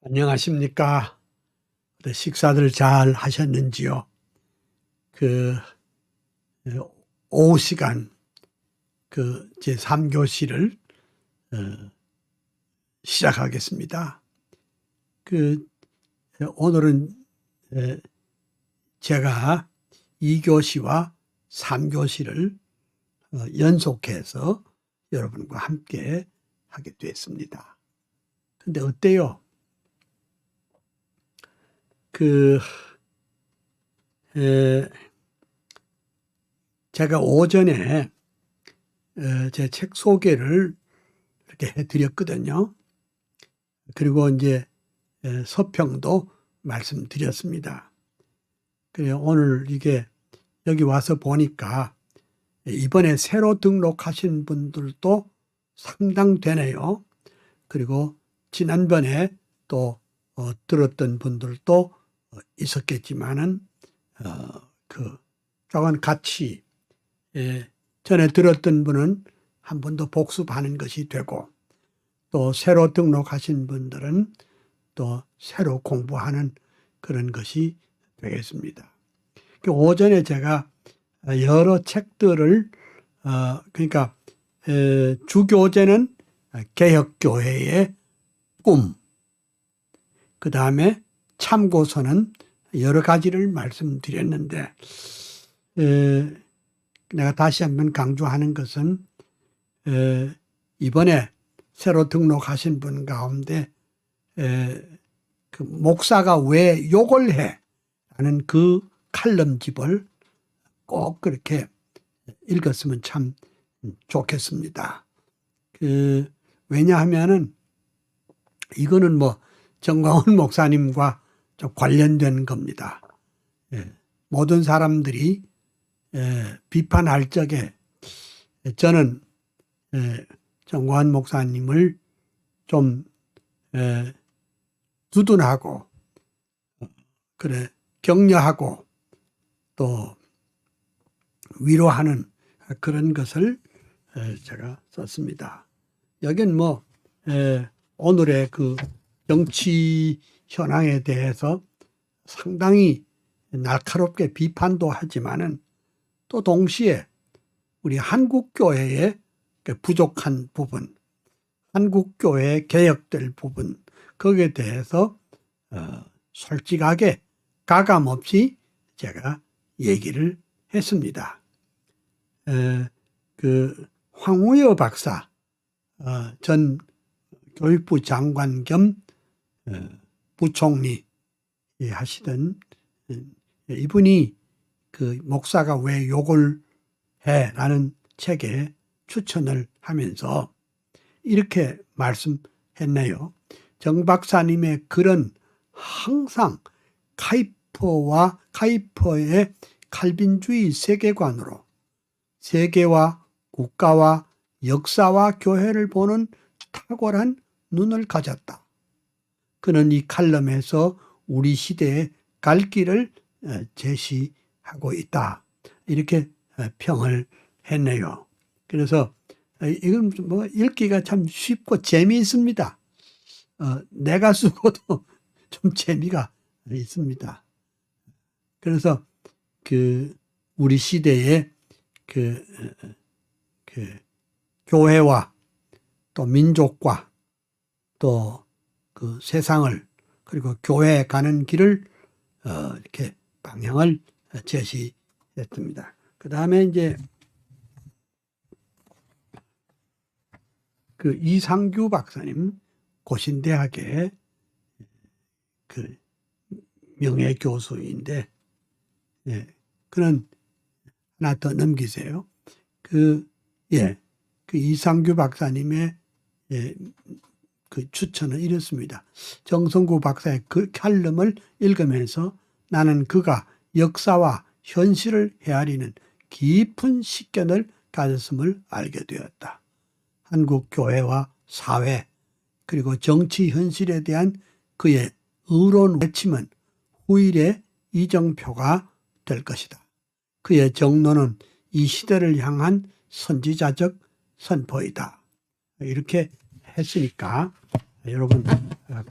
안녕하십니까. 식사들 잘 하셨는지요? 그, 오후 시간, 제 3교시를 시작하겠습니다. 오늘은 제가 2교시와 3교시를 연속해서 여러분과 함께 하게 됐습니다. 근데 어때요? 제가 오전에 제 책 소개를 이렇게 해드렸거든요. 그리고 이제 서평도 말씀드렸습니다. 그래서 오늘 이게 여기 와서 보니까 이번에 새로 등록하신 분들도 상당되네요. 그리고 지난번에 또 들었던 분들도 있었겠지만은 조금 같이 전에 들었던 분은 한 번 더 복습하는 것이 되고 또 새로 등록하신 분들은 또 새로 공부하는 그런 것이 되겠습니다. 오전에 제가 여러 책들을 그러니까 주교제는 개혁교회의 꿈, 그 다음에 참고서는 여러 가지를 말씀드렸는데 내가 다시 한번 강조하는 것은 이번에 새로 등록하신 분 가운데 그 목사가 왜 욕을 해? 라는 그 칼럼집을 꼭 그렇게 읽었으면 참 좋겠습니다. 왜냐하면은 이거는 뭐 정광훈 목사님과 좀 관련된 겁니다. 모든 사람들이 비판할 적에 저는 정광훈 목사님을 좀 두둔하고 그래 격려하고 또 위로하는 그런 것을 제가 썼습니다. 여긴 뭐 오늘의 그 정치 현황에 대해서 상당히 날카롭게 비판도 하지만은 또 동시에 우리 한국교회의 부족한 부분, 한국교회의 개혁될 부분, 거기에 대해서 솔직하게 가감 없이 제가 얘기를 했습니다. 황우여 박사, 전 교육부 장관 겸 부총리 하시던 이분이 그 목사가 왜 욕을 해? 라는 책에 추천을 하면서 이렇게 말씀했네요. 정 박사님의 글은 항상 카이퍼의 칼빈주의 세계관으로 세계와 국가와 역사와 교회를 보는 탁월한 눈을 가졌다. 그는 이 칼럼에서 우리 시대의 갈 길을 제시하고 있다. 이렇게 평을 했네요. 그래서 이건 뭐 읽기가 참 쉽고 재미있습니다. 내가 쓰고도 좀 재미가 있습니다. 그래서 우리 시대의 교회와 또 민족과 또 그 세상을 그리고 교회에 가는 길을 이렇게 방향을 제시했습니다. 그 다음에 이제 그 이상규 박사님 고신대학의 그 명예교수인데, 그는 하나 더 넘기세요. 그 이상규 박사님의 그 추천은 이렇습니다. 정성구 박사의 그 칼럼을 읽으면서 나는 그가 역사와 현실을 헤아리는 깊은 식견을 가졌음을 알게 되었다. 한국 교회와 사회 그리고 정치 현실에 대한 그의 의로운 외침은 후일의 이정표가 될 것이다. 그의 정론은 이 시대를 향한 선지자적 선포이다. 이렇게 했으니까 여러분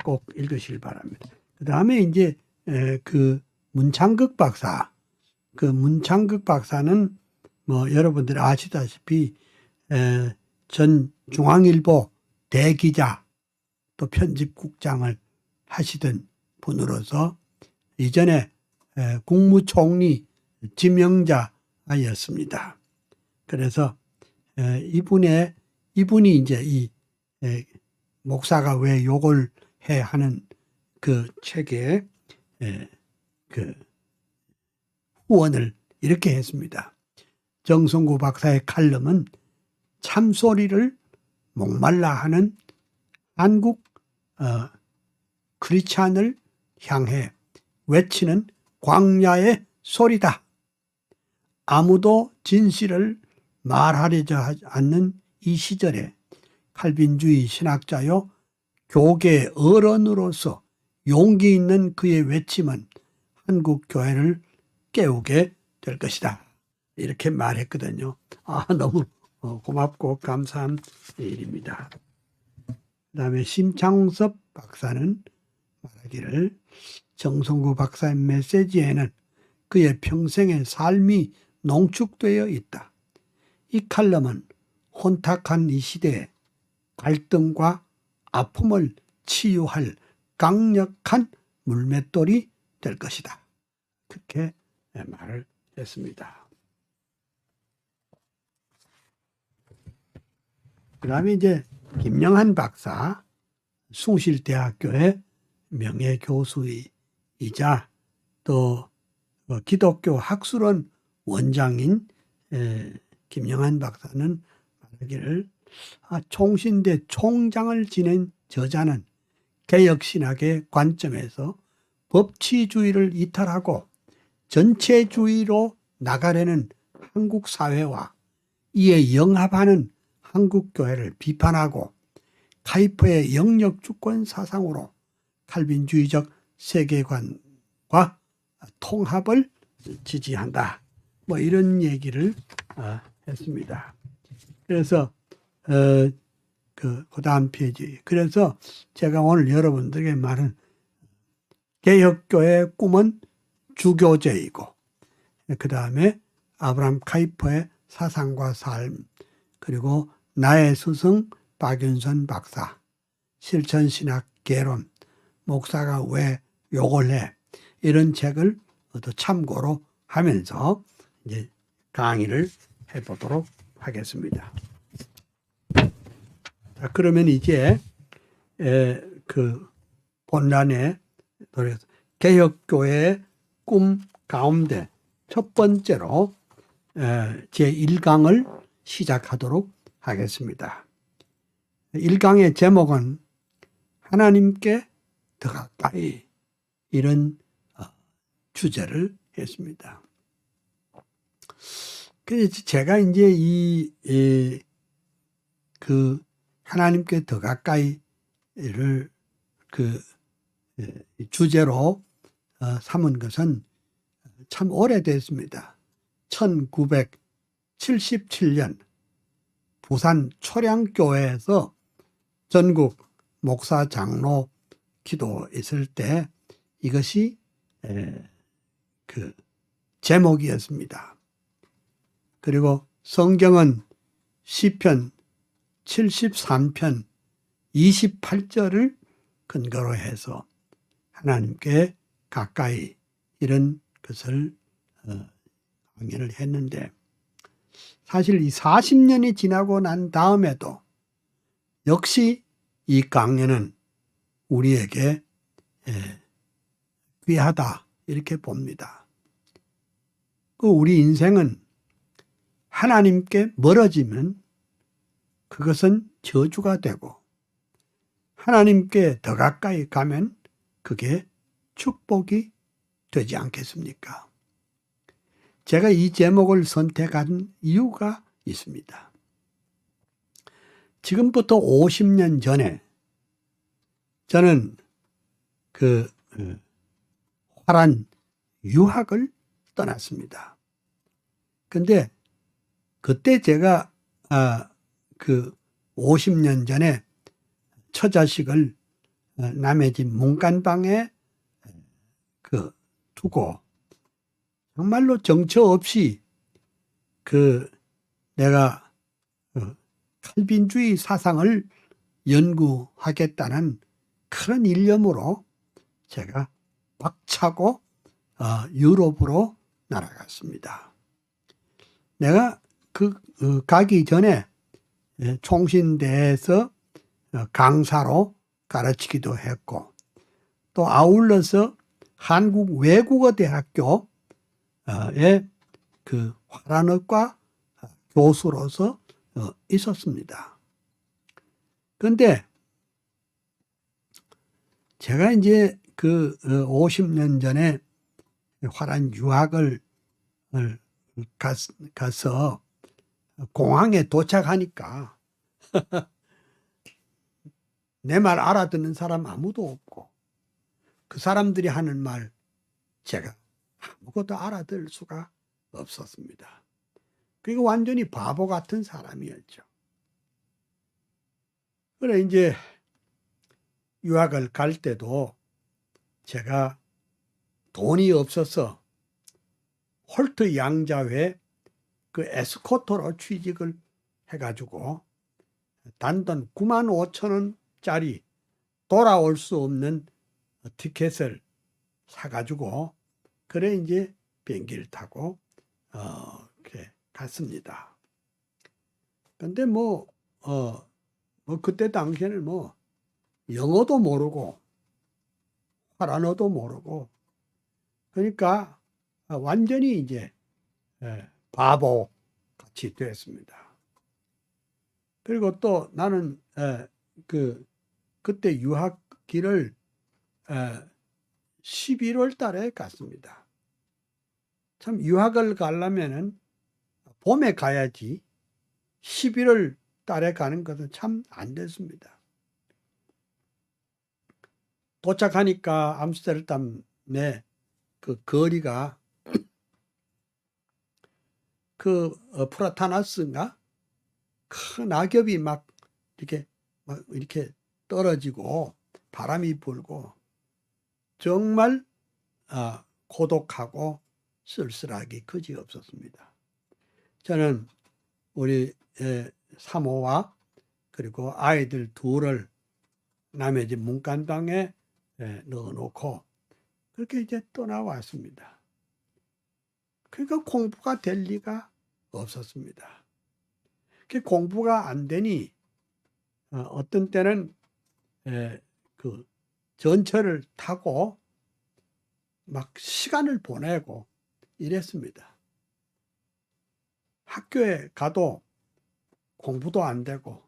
꼭 읽으시길 바랍니다. 그 다음에 이제 그 문창극 박사, 그 문창극 박사는 뭐 여러분들이 아시다시피 전 중앙일보 대기자 또 편집국장을 하시던 분으로서 이전에 국무총리 지명자였습니다. 그래서 이분이 이제 이 목사가 왜 욕을 해 하는 그 책에 그 후원을 이렇게 했습니다. 정성구 박사의 칼럼은 참소리를 목말라 하는 한국 크리스찬을 향해 외치는 광야의 소리다. 아무도 진실을 말하려지 않는 이 시절에 칼빈주의 신학자요 교계 어른으로서 용기 있는 그의 외침은 한국 교회를 깨우게 될 것이다. 이렇게 말했거든요. 너무 고맙고 감사한 일입니다. 그 다음에 심창섭 박사는 말하기를 정성구 박사의 메시지에는 그의 평생의 삶이 농축되어 있다. 이 칼럼은 혼탁한 이 시대에 갈등과 아픔을 치유할 강력한 물맷돌이 될 것이다. 그렇게 말을 했습니다. 그 다음에 이제 김영한 박사, 숭실대학교의 명예교수이자 또 기독교 학술원 원장인 김영한 박사는 말하기를 총신대 총장을 지낸 저자는 개혁신학의 관점에서 법치주의를 이탈하고 전체주의로 나가려는 한국 사회와 이에 영합하는 한국 교회를 비판하고 카이퍼의 영역 주권 사상으로 칼빈주의적 세계관과 통합을 지지한다. 뭐 이런 얘기를 했습니다. 그래서 그 다음 페이지. 그래서 제가 오늘 여러분들에게 말한 개혁교회의 꿈은 주교제이고, 그 다음에 아브라함 카이퍼의 사상과 삶, 그리고 나의 스승 박윤선 박사, 실천신학 개론, 목사가 왜 욕을 해, 이런 책을 참고로 하면서 이제 강의를 해보도록 하겠습니다. 자, 그러면 이제 그 본란에 개혁교회의 꿈 가운데 첫 번째로 제1강을 시작하도록 하겠습니다. 1강의 제목은 하나님께 더 가까이, 이런 주제를 했습니다. 그래서 제가 이제 그 하나님께 더 가까이를 그 주제로 삼은 것은 참 오래됐습니다. 1977년 부산 초량교회에서 전국 목사 장로 기도 있을 때 이것이 그 제목이었습니다. 그리고 성경은 시편 73편 28절을 근거로 해서 하나님께 가까이, 이런 것을 강의를 했는데, 사실 이 40년이 지나고 난 다음에도 역시 이 강의는 우리에게 귀하다, 이렇게 봅니다. 우리 인생은 하나님께 멀어지면 그것은 저주가 되고, 하나님께 더 가까이 가면 그게 축복이 되지 않겠습니까? 제가 이 제목을 선택한 이유가 있습니다. 지금부터 50년 전에 저는 그 화란 유학을 떠났습니다. 근데 그때 제가 그 50년 전에 처자식을 남의 집 문간방에 그 두고 정말로 정처 없이 내가 칼빈주의 사상을 연구하겠다는 그런 일념으로 제가 박차고 유럽으로 날아갔습니다. 내가 가기 전에 총신대에서 강사로 가르치기도 했고, 또 아울러서 한국 외국어대학교에 화란어과 교수로서 있었습니다. 그런데 제가 이제 50년 전에 화란 유학을 가서 공항에 도착하니까 내 말 알아듣는 사람 아무도 없고, 그 사람들이 하는 말 제가 아무것도 알아들을 수가 없었습니다. 그리고 완전히 바보 같은 사람이었죠. 그래 이제 유학을 갈 때도 제가 돈이 없어서 홀트 양자회 에스코트로 취직을 해가지고 단돈 95,000원짜리 돌아올 수 없는 티켓을 사가지고 그래 이제 비행기를 타고 이렇게 갔습니다. 근데 그때 당시에는 영어도 모르고 화란어도 모르고, 그러니까 완전히 이제 바보 같이 됐습니다. 그리고 또 나는 그때 유학기를 11월 달에 갔습니다. 참 유학을 가려면은 봄에 가야지 11월 달에 가는 것은 참 안 됐습니다. 도착하니까 암스테르담의 거리가 프라타나스인가? 큰 악엽이 막 이렇게 떨어지고 바람이 불고 정말 고독하고 쓸쓸하기 그지없었습니다. 저는 우리 사모와 그리고 아이들 둘을 남의 집 문간방에 넣어놓고 그렇게 이제 떠나왔습니다. 그러니까 공부가 될 리가 없었습니다. 공부가 안 되니 어떤 때는 전철을 타고 막 시간을 보내고 이랬습니다. 학교에 가도 공부도 안 되고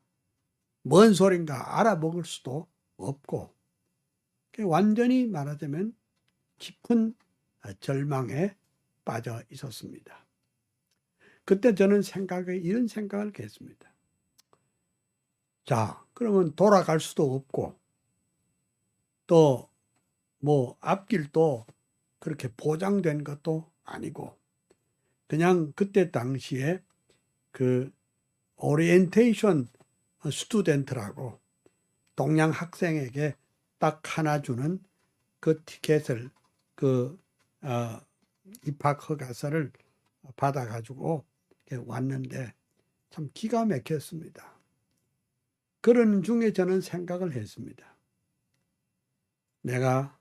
뭔 소린가 알아먹을 수도 없고 완전히 말하자면 깊은 절망에 빠져 있었습니다. 그때 저는 이런 생각을 했습니다. 자, 그러면 돌아갈 수도 없고 또 앞길도 그렇게 보장된 것도 아니고 그냥 그때 당시에 오리엔테이션 스튜던트라고 동양 학생에게 딱 하나 주는 그 티켓을 입학 허가서를 받아가지고 왔는데 참 기가 막혔습니다. 그런 중에 저는 생각을 했습니다. 내가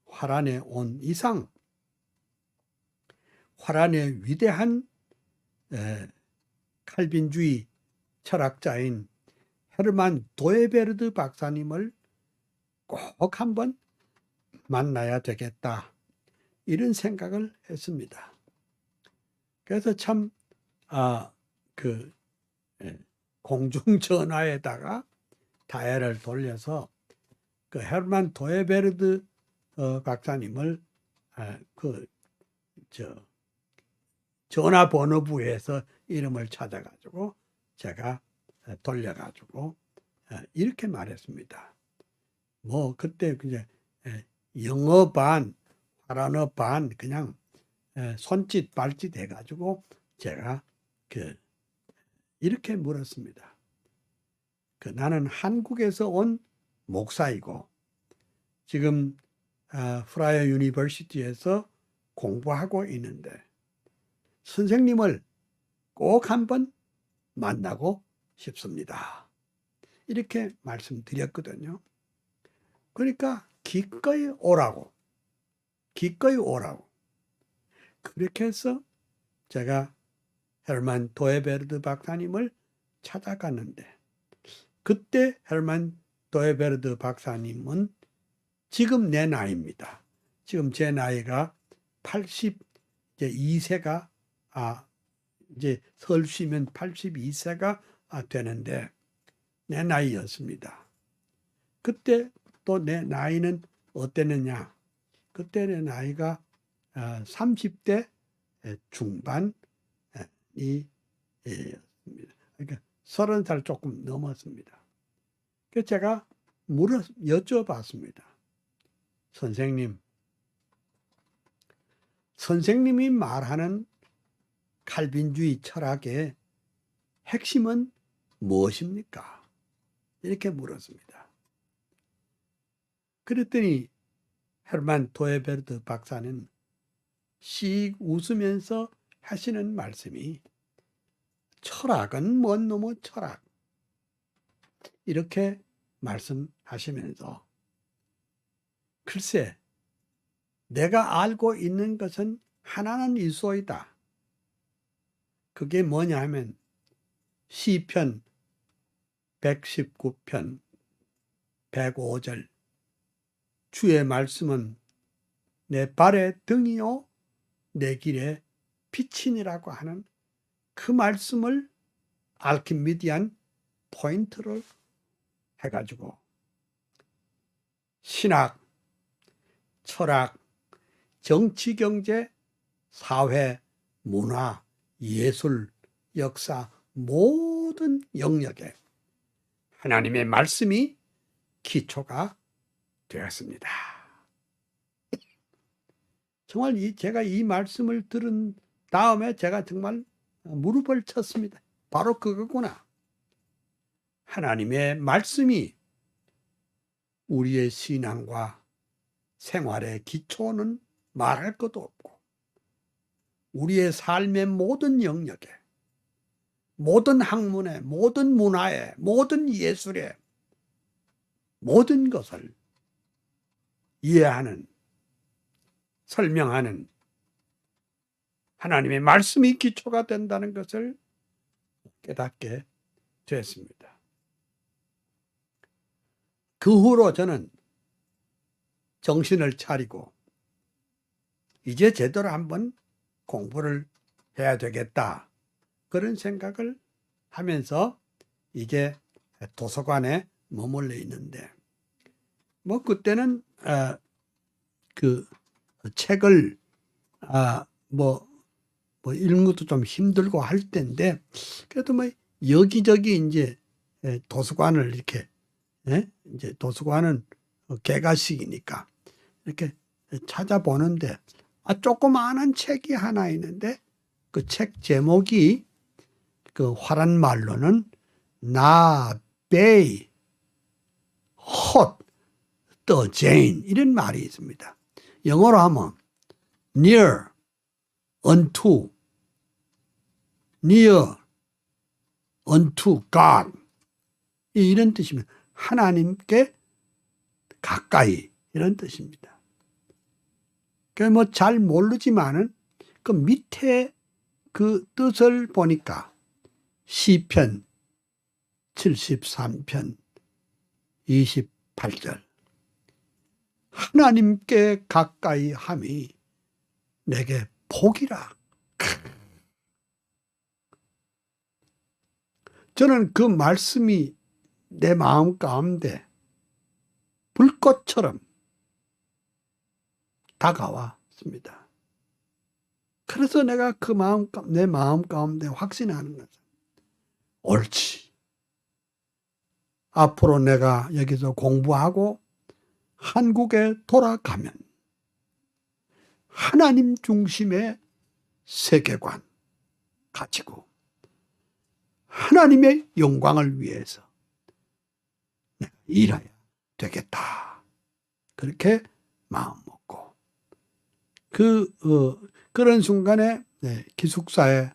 화란에 온 이상 화란의 위대한 칼빈주의 철학자인 헤르만 도에베르드 박사님을 꼭 한번 만나야 되겠다, 이런 생각을 했습니다. 그래서 참 공중전화에다가 다이얼을 돌려서 헤르만 도에베르드 박사님을 전화번호부에서 이름을 찾아가지고 제가 돌려가지고 이렇게 말했습니다. 그때 영어 반, 화란어 반 그냥 손짓 발짓 해가지고 제가 이렇게 물었습니다. 나는 한국에서 온 목사이고 지금 프라이어 유니버시티에서 공부하고 있는데 선생님을 꼭 한번 만나고 싶습니다. 이렇게 말씀드렸거든요. 그러니까 기꺼이 오라고. 그렇게 해서 제가 헤르만 도에베르드 박사님을 찾아갔는데 그때 헤르만 도에베르드 박사님은 지금 내 나이입니다. 지금 제 나이가 82세가 이제 설 쉬면 82세가 되는데 내 나이였습니다. 그때 또 내 나이는 어땠느냐? 그때 내 나이가 30대 중반이 그러니까 30살 조금 넘었습니다. 그래서 제가 여쭤봤습니다. 선생님이 말하는 칼빈주의 철학의 핵심은 무엇입니까? 이렇게 물었습니다. 그랬더니 헤르만 도에베르드 박사는 씩 웃으면서 하시는 말씀이 철학은 뭔 놈의 철학 이렇게 말씀하시면서 글쎄 내가 알고 있는 것은 하나는 일소이다. 그게 뭐냐 하면 시편 119편 105절 주의 말씀은 내 발의 등이요 내 길의 빛이니라고 하는 그 말씀을 알키미디안 포인트를 해가지고 신학, 철학, 정치, 경제, 사회, 문화, 예술, 역사 모든 영역에 하나님의 말씀이 기초가 되었습니다. 정말 제가 이 말씀을 들은 다음에 제가 정말 무릎을 쳤습니다. 바로 그거구나. 하나님의 말씀이 우리의 신앙과 생활의 기초는 말할 것도 없고 우리의 삶의 모든 영역에 모든 학문에 모든 문화에 모든 예술에 모든 것을 이해하는 설명하는 하나님의 말씀이 기초가 된다는 것을 깨닫게 됐습니다. 그 후로 저는 정신을 차리고 이제 제대로 한번 공부를 해야 되겠다. 그런 생각을 하면서 이제 도서관에 머물러 있는데 뭐 그때는 그 책을 뭐 읽는 것도 좀 힘들고 할 때인데 그래도 뭐 여기저기 이제 도서관을 이렇게 이제 도서관은 개가식이니까 이렇게 찾아보는데 조그마한 책이 하나 있는데 그 책 제목이 그 화란 말로는 나 베이 헛 더 제인 이런 말이 있습니다. 영어로 하면 near unto God 이런 뜻입니다. 하나님께 가까이 이런 뜻입니다. 그 뭐 잘 모르지만은 그 밑에 그 뜻을 보니까 시편 73편 28절 하나님께 가까이 함이 내게 복이라. 저는 그 말씀이 내 마음 가운데 불꽃처럼 다가왔습니다. 그래서 내가 내 마음 가운데 확신하는 것은 옳지. 앞으로 내가 여기서 공부하고 한국에 돌아가면 하나님 중심의 세계관 가지고 하나님의 영광을 위해서 내가 일해야 되겠다. 그렇게 마음 먹고 그런 순간에 기숙사에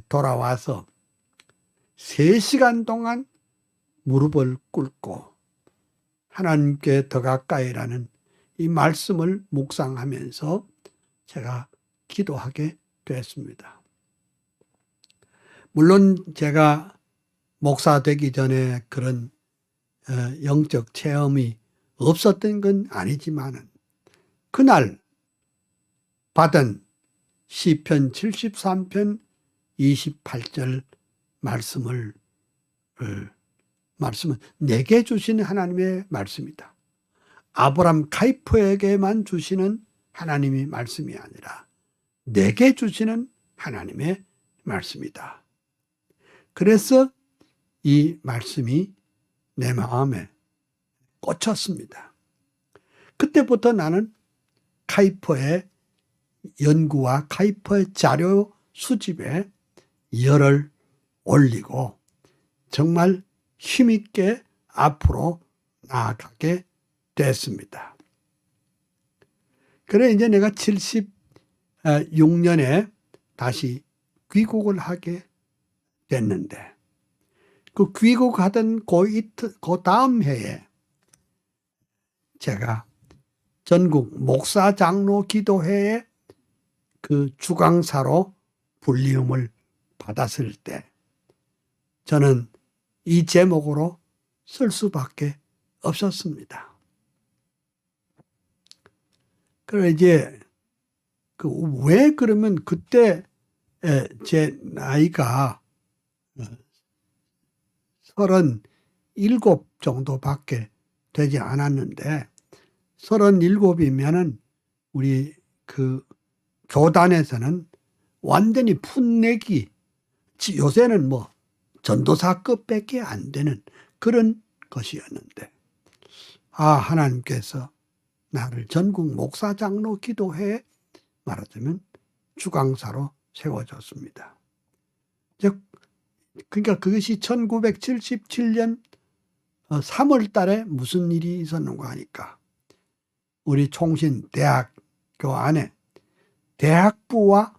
돌아와서 3시간 동안 무릎을 꿇고 하나님께 더 가까이라는 이 말씀을 묵상하면서 제가 기도하게 됐습니다. 물론 제가 목사 되기 전에 그런 영적 체험이 없었던 건 아니지만은 그날 받은 시편 73편 28절 말씀은 내게 주시는 하나님의 말씀이다. 아브람 카이퍼에게만 주시는 하나님의 말씀이 아니라 내게 주시는 하나님의 말씀이다. 그래서 이 말씀이 내 마음에 꽂혔습니다. 그때부터 나는 카이퍼의 연구와 카이퍼의 자료 수집에 열을 올리고 정말 힘있게 앞으로 나아가게 됐습니다. 그래 이제 내가 76년에 다시 귀국을 하게 됐는데 그 귀국하던 그 다음 해에 제가 전국 목사 장로 기도회에 그 주강사로 불리움을 받았을 때 저는 이 제목으로 쓸 수밖에 없었습니다. 그래 이제 왜 그러면 그때 제 나이가 37 정도밖에 되지 않았는데 37이면은 우리 그 교단에서는 완전히 풋내기, 요새는 뭐 전도사급밖에 안 되는 그런 것이었는데 하나님께서 나를 전국 목사 장로 기도회에 말하자면 주강사로 세워줬습니다. 그러니까 그것이 1977년 3월 달에 무슨 일이 있었는가 하니까 우리 총신대학교 안에 대학부와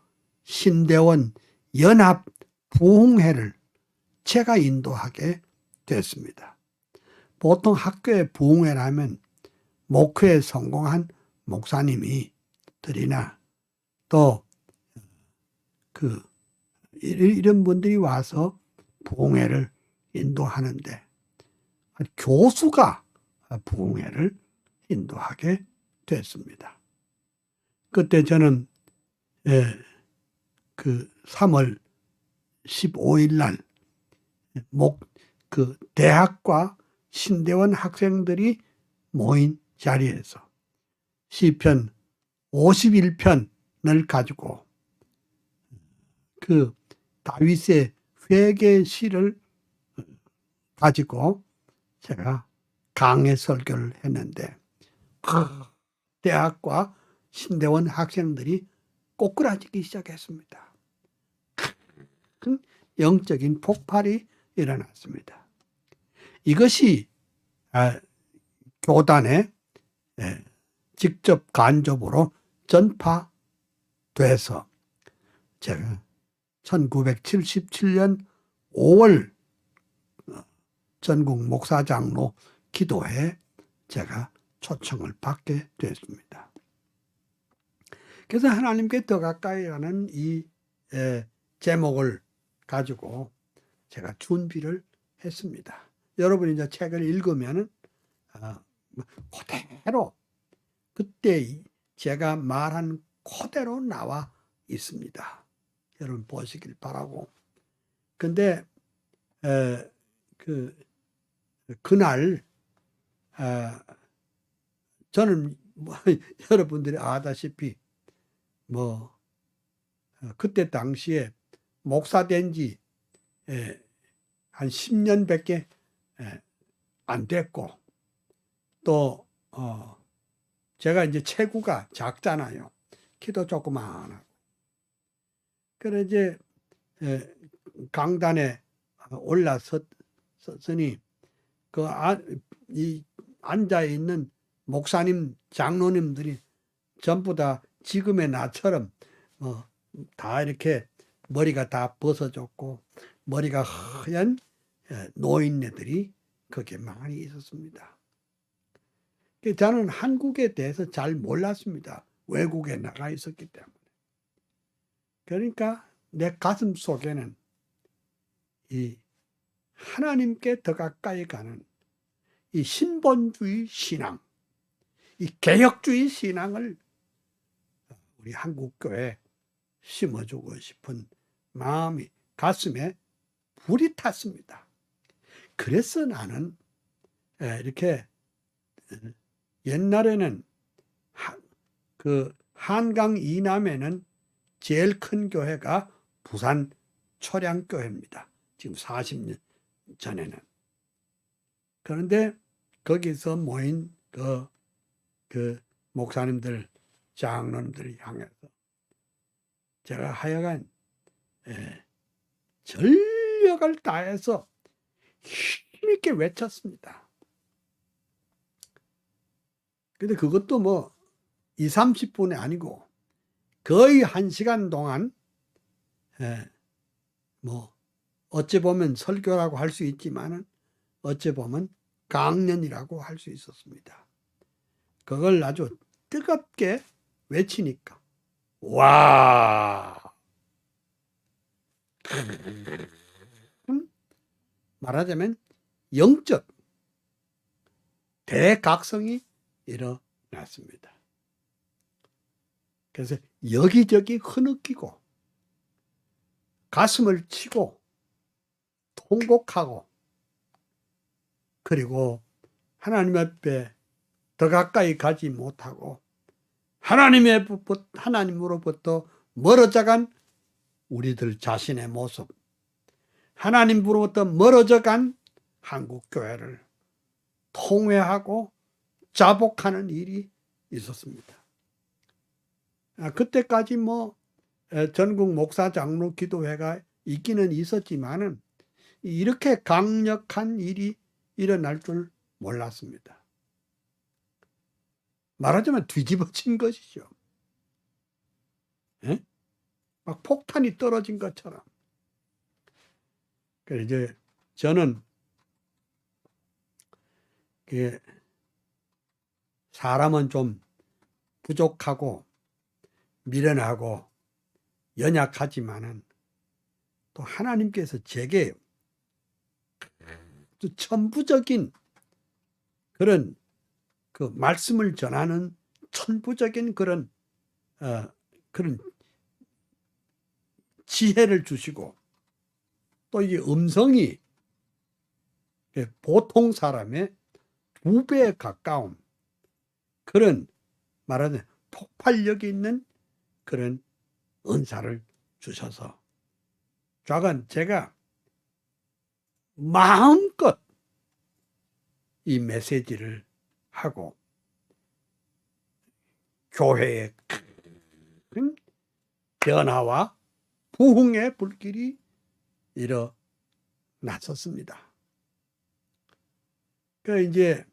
신대원 연합 부흥회를 제가 인도하게 됐습니다. 보통 학교에 부흥회라면 목회에 성공한 목사님이 들이나 또 이런 분들이 와서 부흥회를 인도하는데 교수가 부흥회를 인도하게 됐습니다. 그때 저는 3월 15일 날 대학과 신대원 학생들이 모인 자리에서 시편 51편을 가지고 그 다윗의 회개 시를 가지고 제가 강의 설교를 했는데 대학과 신대원 학생들이 꼬꾸라지기 시작했습니다. 큰 영적인 폭발이 일어났습니다. 이것이 교단에 직접 간접으로 전파돼서 제가 1977년 5월 전국 목사장로 기도회에 제가 초청을 받게 됐습니다. 그래서 하나님께 더 가까이 가는 이 제목을 가지고 제가 준비를 했습니다. 여러분이 이제 책을 읽으면은 그대로 그때 제가 말한 그대로 나와 있습니다. 여러분 보시길 바라고. 근데 그날 저는 여러분들이 아다시피 그때 당시에 목사 된 지 한 10년밖에 안 됐고 또 제가 이제 체구가 작잖아요. 키도 조그만 하고. 그래 이제 강단에 올라섰으니 이 앉아 있는 목사님, 장로님들이 전부 다 지금의 나처럼 다 이렇게 머리가 다 벗어졌고 머리가 하얀 노인네들이 거기에 많이 있었습니다. 저는 한국에 대해서 잘 몰랐습니다. 외국에 나가 있었기 때문에. 그러니까 내 가슴 속에는 이 하나님께 더 가까이 가는 이 신본주의 신앙, 이 개혁주의 신앙을 우리 한국교회에 심어주고 싶은 마음이 가슴에 불이 탔습니다. 그래서 나는 이렇게 옛날에는 그 한강 이남에는 제일 큰 교회가 부산 초량교회입니다. 지금 40년 전에는. 그런데 거기서 모인 그 목사님들, 장로님들을 향해서 제가 하여간 전력을 다해서 힘있게 외쳤습니다. 근데 그것도 뭐 2, 30분이 아니고 거의 1시간 동안 뭐 어찌 보면 설교라고 할 수 있지만은 어찌 보면 강연이라고 할 수 있었습니다. 그걸 아주 뜨겁게 외치니까 와! 말하자면 영적 대각성이 일어났습니다. 그래서 여기저기 흐느끼고 가슴을 치고 통곡하고 그리고 하나님 앞에 더 가까이 가지 못하고 하나님으로부터 멀어져간 우리들 자신의 모습, 하나님으로부터 멀어져간 한국교회를 통회하고 자복하는 일이 있었습니다. 그때까지 뭐 전국 목사 장로 기도회가 있기는 있었지만은 이렇게 강력한 일이 일어날 줄 몰랐습니다. 말하자면 뒤집어진 것이죠. 에? 막 폭탄이 떨어진 것처럼. 그래서 이제 저는 사람은 좀 부족하고 미련하고 연약하지만은 또 하나님께서 제게 또 천부적인 그런 그 말씀을 전하는 천부적인 그런 지혜를 주시고 또 이 음성이 보통 사람의 2배에 가까운 그런 말하자면 폭발력이 있는 그런 은사를 주셔서 좌간 제가 마음껏 이 메시지를 하고 교회의 큰 변화와 부흥의 불길이 일어났었습니다. 그 이제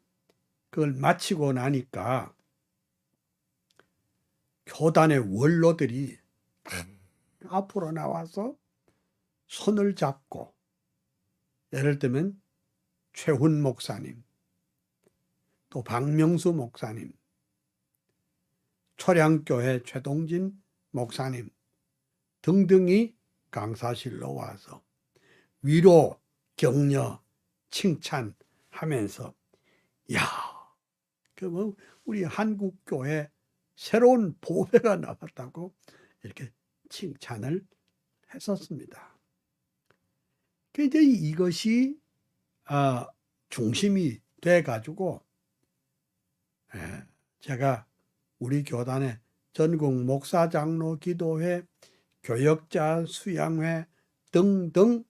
그걸 마치고 나니까 교단의 원로들이 앞으로 나와서 손을 잡고 예를 들면 최훈 목사님, 또 박명수 목사님, 초량교회 최동진 목사님 등등이 강사실로 와서 위로, 격려, 칭찬하면서 그 우리 한국교회 새로운 보배가 나왔다고 이렇게 칭찬을 했었습니다. 이제 이것이 중심이 돼 가지고 제가 우리 교단의 전국 목사 장로 기도회, 교역자 수양회 등등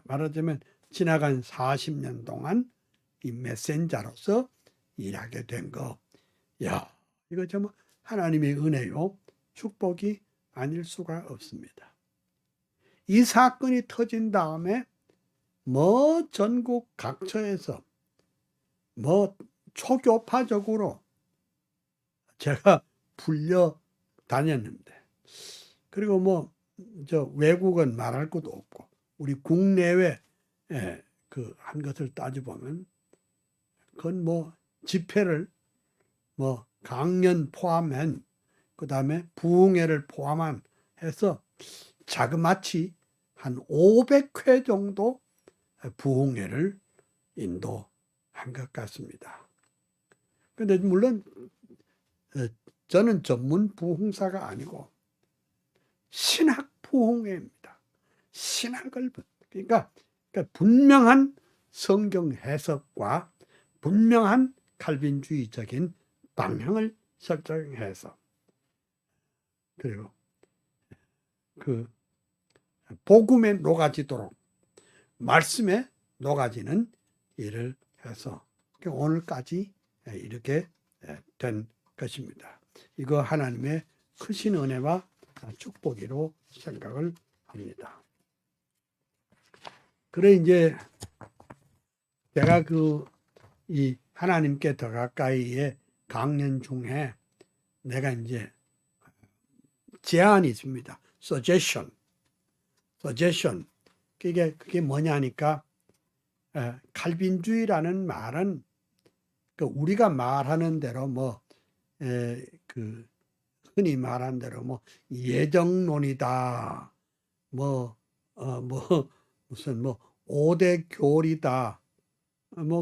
말하자면 지나간 40년 동안 이 메신저로서 일하게 된 거, 이거 정말 하나님의 은혜요 축복이 아닐 수가 없습니다. 이 사건이 터진 다음에 뭐 전국 각처에서 뭐 초교파적으로 제가 불려 다녔는데, 그리고 뭐 저 외국은 말할 것도 없고 우리 국내외 그 한 것을 따져보면 그건 뭐 집회를 뭐 강연 포함한 그다음에 부흥회를 포함한 해서 자그마치 한 500회 정도 부흥회를 인도한 것 같습니다. 근데 물론 저는 전문 부흥사가 아니고 신학 부흥회입니다. 신학을 그러니까 분명한 성경 해석과 분명한 칼빈주의적인 방향을 설정해서, 그리고 그 복음에 녹아지도록 말씀에 녹아지는 일을 해서 오늘까지 이렇게 된 것입니다. 이거 하나님의 크신 은혜와 축복이로 생각을 합니다. 그래 이제 제가 이 하나님께 더 가까이의 강연 중에 내가 이제 제안이 있습니다. suggestion. 그게 뭐냐니까, 칼빈주의라는 말은 우리가 말하는 대로 흔히 말하는 대로 예정론이다, 무슨 5대 교리다,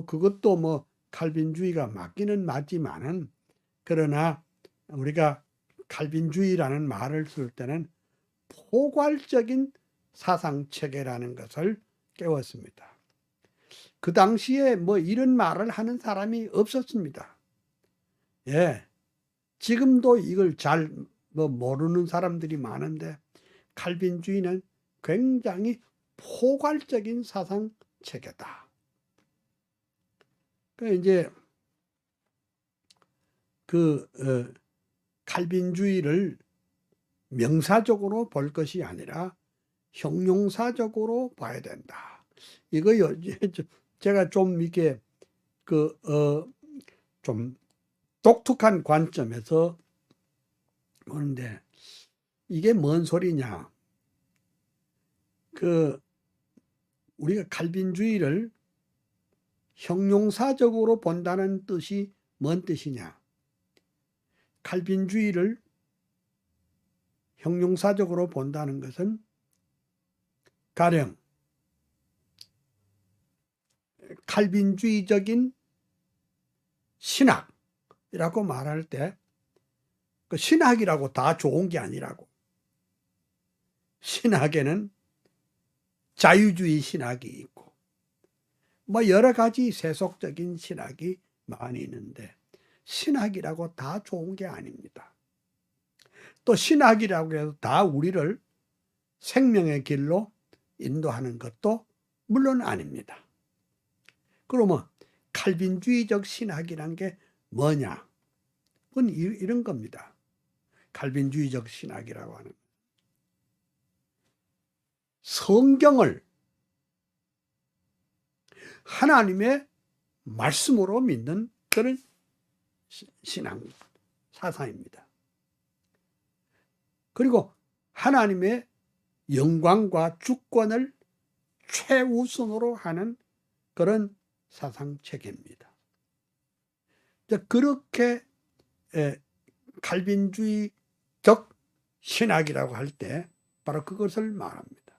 그것도 칼빈주의가 맞기는 맞지만은, 그러나 우리가 칼빈주의라는 말을 쓸 때는 포괄적인 사상체계라는 것을 깨웠습니다. 그 당시에 이런 말을 하는 사람이 없었습니다. 지금도 이걸 잘 모르는 사람들이 많은데, 칼빈주의는 굉장히 포괄적인 사상체계다. 이제 칼빈주의를 명사적으로 볼 것이 아니라 형용사적으로 봐야 된다. 이거요, 제가 좀 이렇게 좀 독특한 관점에서 보는데, 이게 뭔 소리냐? 우리가 칼빈주의를 형용사적으로 본다는 뜻이 뭔 뜻이냐? 칼빈주의를 형용사적으로 본다는 것은 가령 칼빈주의적인 신학이라고 말할 때, 그 신학이라고 다 좋은 게 아니라고. 신학에는 자유주의 신학이 있고 여러 가지 세속적인 신학이 많이 있는데, 신학이라고 다 좋은 게 아닙니다. 또 신학이라고 해서 다 우리를 생명의 길로 인도하는 것도 물론 아닙니다. 그러면 칼빈주의적 신학이란 게 뭐냐? 그건 이런 겁니다. 칼빈주의적 신학이라고 하는 성경을 하나님의 말씀으로 믿는 그런 신앙 사상입니다. 그리고 하나님의 영광과 주권을 최우선으로 하는 그런 사상 체계입니다. 그렇게 칼빈주의적 신학이라고 할 때 바로 그것을 말합니다.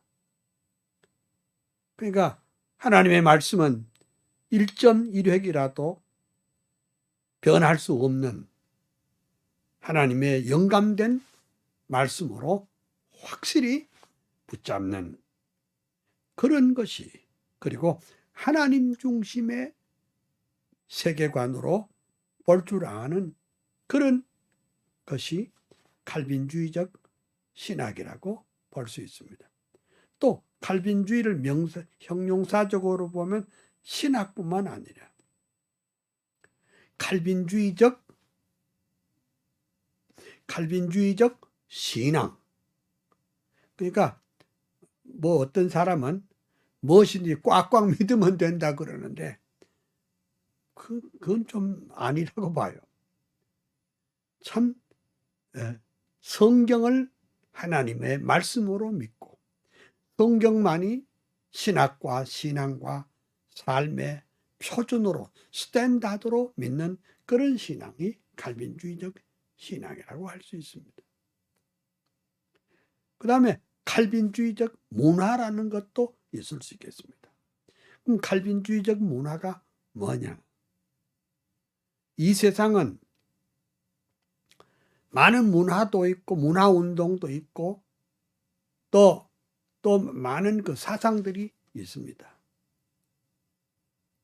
그러니까 하나님의 말씀은 1.1획이라도 변할 수 없는 하나님의 영감된 말씀으로 확실히 붙잡는 그런 것이, 그리고 하나님 중심의 세계관으로 볼 줄 아는 그런 것이 칼빈주의적 신학이라고 볼 수 있습니다. 또 칼빈주의를 형용사적으로 보면 신학뿐만 아니라 칼빈주의적 신앙. 그러니까 어떤 사람은 무엇인지 꽉꽉 믿으면 된다 그러는데, 그건 좀 아니라고 봐요. 참 성경을 하나님의 말씀으로 믿고 성경만이 신학과 신앙과 삶의 표준으로 스탠다드로 믿는 그런 신앙이 칼빈주의적 신앙이라고 할 수 있습니다. 그 다음에 칼빈주의적 문화라는 것도 있을 수 있겠습니다. 그럼 칼빈주의적 문화가 뭐냐? 이 세상은 많은 문화도 있고 문화운동도 있고 또 많은 그 사상들이 있습니다.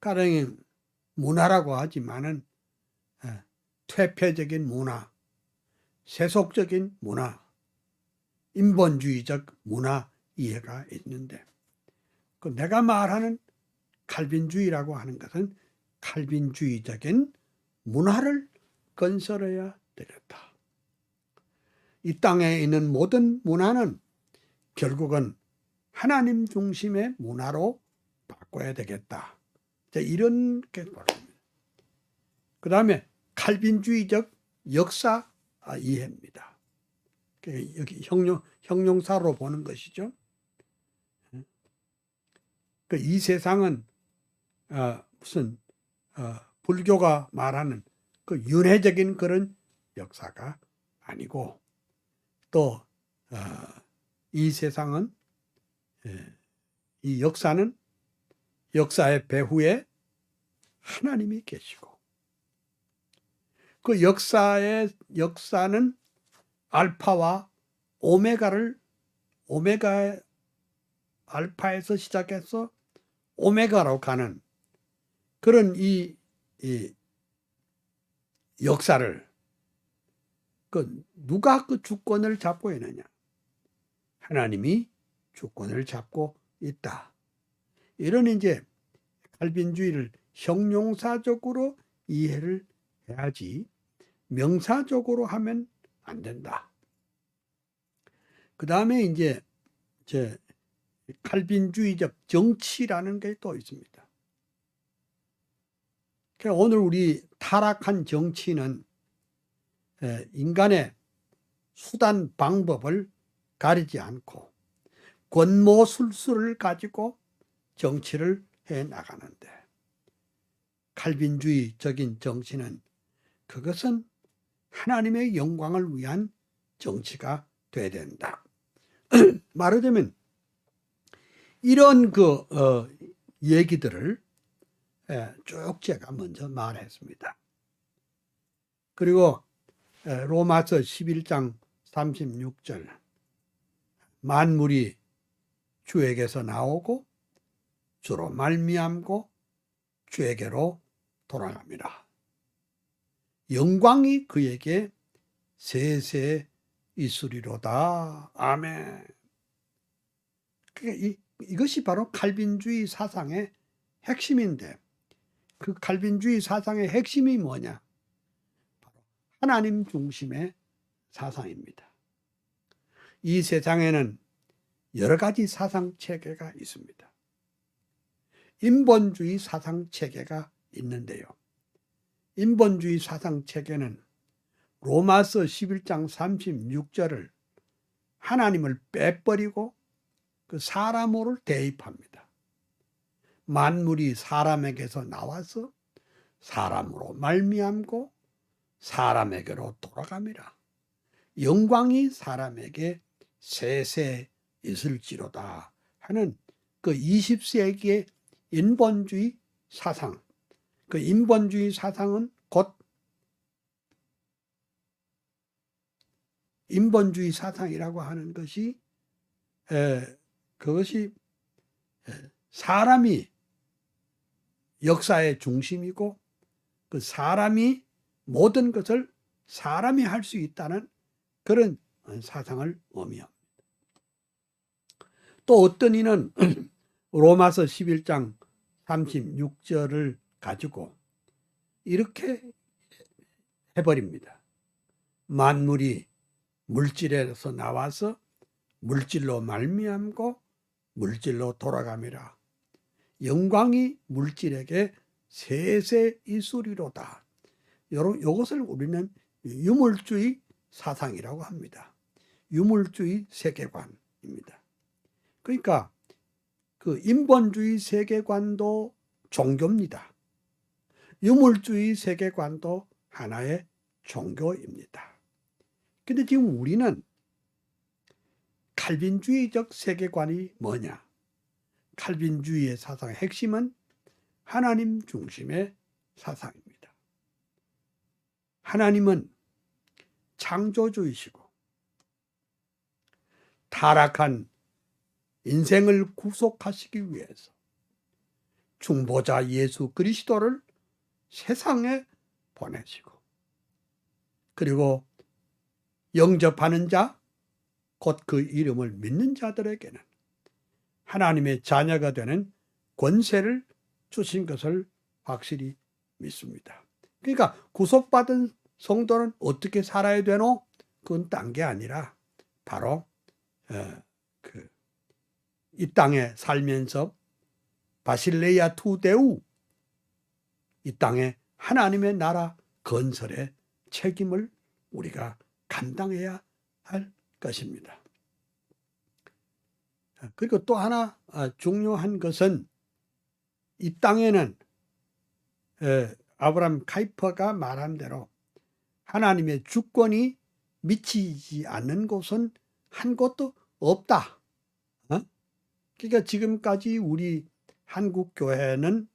가령 문화라고 하지만은 퇴폐적인 문화, 세속적인 문화, 인본주의적 문화 이해가 있는데 그 내가 말하는 칼빈주의라고 하는 것은 칼빈주의적인 문화를 건설해야 되겠다. 이 땅에 있는 모든 문화는 결국은 하나님 중심의 문화로 바꿔야 되겠다. 이런 게 바랍니다. 그 다음에 칼빈주의적 역사 이해입니다. 여기 형용사로 보는 것이죠. 이 세상은 무슨 불교가 말하는 그 윤회적인 그런 역사가 아니고 또 이 세상은 이 역사는 역사의 배후에 하나님이 계시고 그 역사는 알파와 오메가 알파에서 시작해서 오메가로 가는 그런 이 역사를 누가 그 주권을 잡고 있느냐? 하나님이 주권을 잡고 있다. 이런 이제 칼빈주의를 형용사적으로 이해를 해야지 명사적으로 하면 안 된다. 그 다음에 이제 칼빈주의적 정치라는 게 또 있습니다. 오늘 우리 타락한 정치는 인간의 수단 방법을 가리지 않고 권모술수를 가지고 정치를 해 나가는데 칼빈주의적인 정치는 그것은 하나님의 영광을 위한 정치가 돼야 된다. 말하자면 이런 얘기들을 쭉 제가 먼저 말했습니다. 그리고 로마서 11장 36절 만물이 주에게서 나오고 주로 말미암고 주에게로 돌아갑니다. 영광이 그에게 세세 있으리로다. 아멘. 이것이 바로 칼빈주의 사상의 핵심인데 그 칼빈주의 사상의 핵심이 뭐냐? 바로 하나님 중심의 사상입니다. 이 세상에는 여러 가지 사상 체계가 있습니다. 인본주의 사상 체계가 있는데요. 인본주의 사상 체계는 로마서 11장 36절을 하나님을 빼버리고 그 사람으로 대입합니다. 만물이 사람에게서 나와서 사람으로 말미암고 사람에게로 돌아갑니다. 영광이 사람에게 세세 있을지로다 하는 그 20세기의 인본주의 사상, 그 인본주의 사상은 곧 인본주의 사상이라고 하는 것이 그것이 사람이 역사의 중심이고 그 사람이 모든 것을 사람이 할 수 있다는 그런 사상을 의미합니다. 또 어떤 이는 로마서 11장 36절을 가지고 이렇게 해버립니다. 만물이 물질에서 나와서 물질로 말미암고 물질로 돌아갑니다. 영광이 물질에게 세세 이수리로다. 요것을 우리는 유물주의 사상이라고 합니다. 유물주의 세계관입니다. 그러니까 그 인본주의 세계관도 종교입니다. 유물주의 세계관도 하나의 종교입니다. 근데 지금 우리는 칼빈주의적 세계관이 뭐냐? 칼빈주의의 사상의 핵심은 하나님 중심의 사상입니다. 하나님은 창조주이시고 타락한 인생을 구속하시기 위해서 중보자 예수 그리스도를 세상에 보내시고, 그리고 영접하는 자, 곧 그 이름을 믿는 자들에게는 하나님의 자녀가 되는 권세를 주신 것을 확실히 믿습니다. 그러니까 구속받은 성도는 어떻게 살아야 되노? 그건 딴 게 아니라 바로 이 땅에 살면서 바실레이아 투데우, 이 땅에 하나님의 나라 건설의 책임을 우리가 감당해야 할 것입니다. 그리고 또 하나 중요한 것은 이 땅에는 아브라함 카이퍼가 말한 대로 하나님의 주권이 미치지 않는 곳은 한 곳도 없다. 그러니까 지금까지 우리 한국 교회는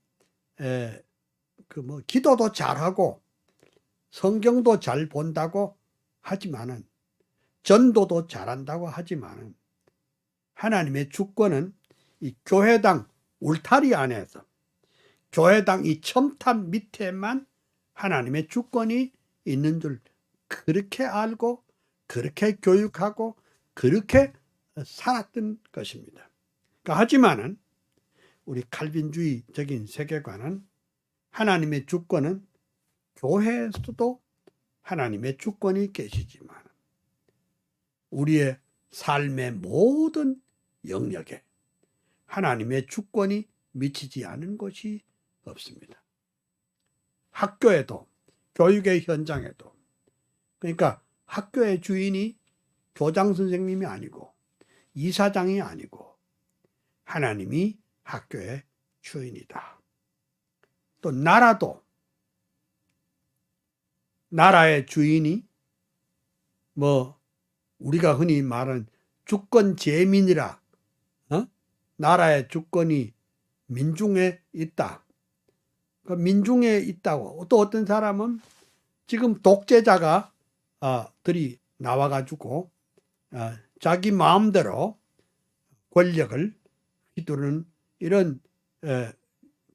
기도도 잘하고 성경도 잘 본다고 하지만은, 전도도 잘한다고 하지만은, 하나님의 주권은 이 교회당 울타리 안에서, 교회당 이 첨탑 밑에만 하나님의 주권이 있는 줄 그렇게 알고 그렇게 교육하고 그렇게 살았던 것입니다. 하지만은 우리 칼빈주의적인 세계관은 하나님의 주권은 교회에서도 하나님의 주권이 계시지만 우리의 삶의 모든 영역에 하나님의 주권이 미치지 않은 것이 없습니다. 학교에도, 교육의 현장에도, 그러니까 학교의 주인이 교장 선생님이 아니고 이사장이 아니고 하나님이 학교의 주인이다. 또 나라도, 나라의 주인이 우리가 흔히 말하는 주권제민이라, 나라의 주권이 민중에 있다. 그 민중에 있다고. 또 어떤 사람은 지금 독재자가 들이 나와가지고 자기 마음대로 권력을 휘두르는 이런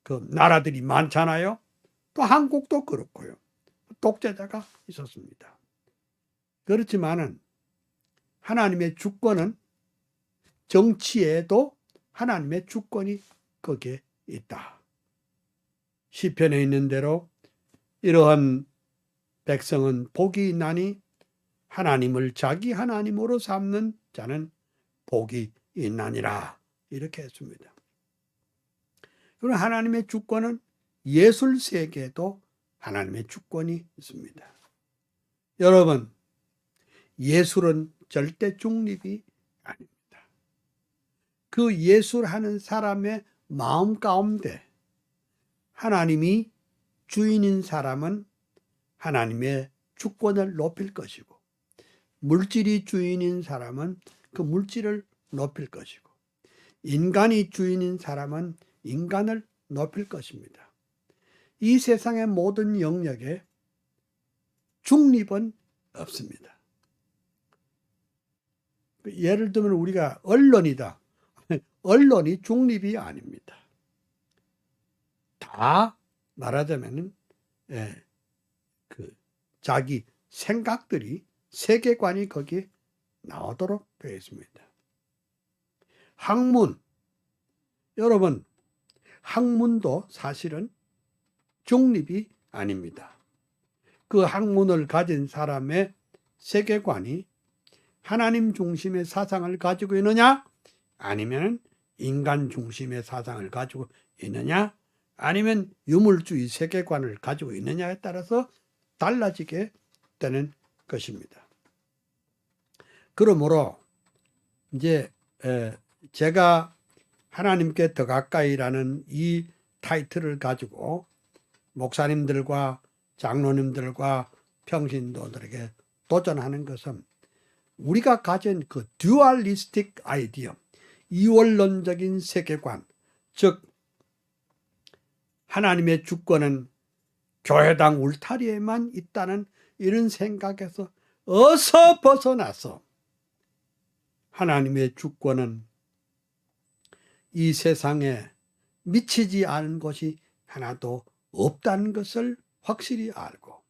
그 나라들이 많잖아요. 또 한국도 그렇고요. 독재자가 있었습니다. 그렇지만은 하나님의 주권은, 정치에도 하나님의 주권이 거기에 있다. 시편에 있는 대로 이러한 백성은 복이 있나니 하나님을 자기 하나님으로 삼는 자는 복이 있나니라, 이렇게 했습니다. 그리고 하나님의 주권은 예술 세계에도 하나님의 주권이 있습니다. 여러분, 예술은 절대 중립이 아닙니다. 그 예술하는 사람의 마음 가운데 하나님이 주인인 사람은 하나님의 주권을 높일 것이고, 물질이 주인인 사람은 그 물질을 높일 것이고, 인간이 주인인 사람은 인간을 높일 것입니다. 이 세상의 모든 영역에 중립은 없습니다. 예를 들면 우리가 언론이다. 언론이 중립이 아닙니다. 다 말하자면 자기 생각들이, 세계관이 거기에 나오도록 되어 있습니다. 학문, 여러분, 학문도 사실은 중립이 아닙니다. 그 학문을 가진 사람의 세계관이 하나님 중심의 사상을 가지고 있느냐, 아니면 인간 중심의 사상을 가지고 있느냐, 아니면 유물주의 세계관을 가지고 있느냐에 따라서 달라지게 되는 것입니다. 그러므로 이제 제가 하나님께 더 가까이라는 이 타이틀을 가지고 목사님들과 장로님들과 평신도들에게 도전하는 것은 우리가 가진 그 듀얼리스틱 아이디어, 이원론적인 세계관, 즉 하나님의 주권은 교회당 울타리에만 있다는 이런 생각에서 어서 벗어나서 하나님의 주권은 이 세상에 미치지 않은 것이 하나도 없다는 것을 확실히 알고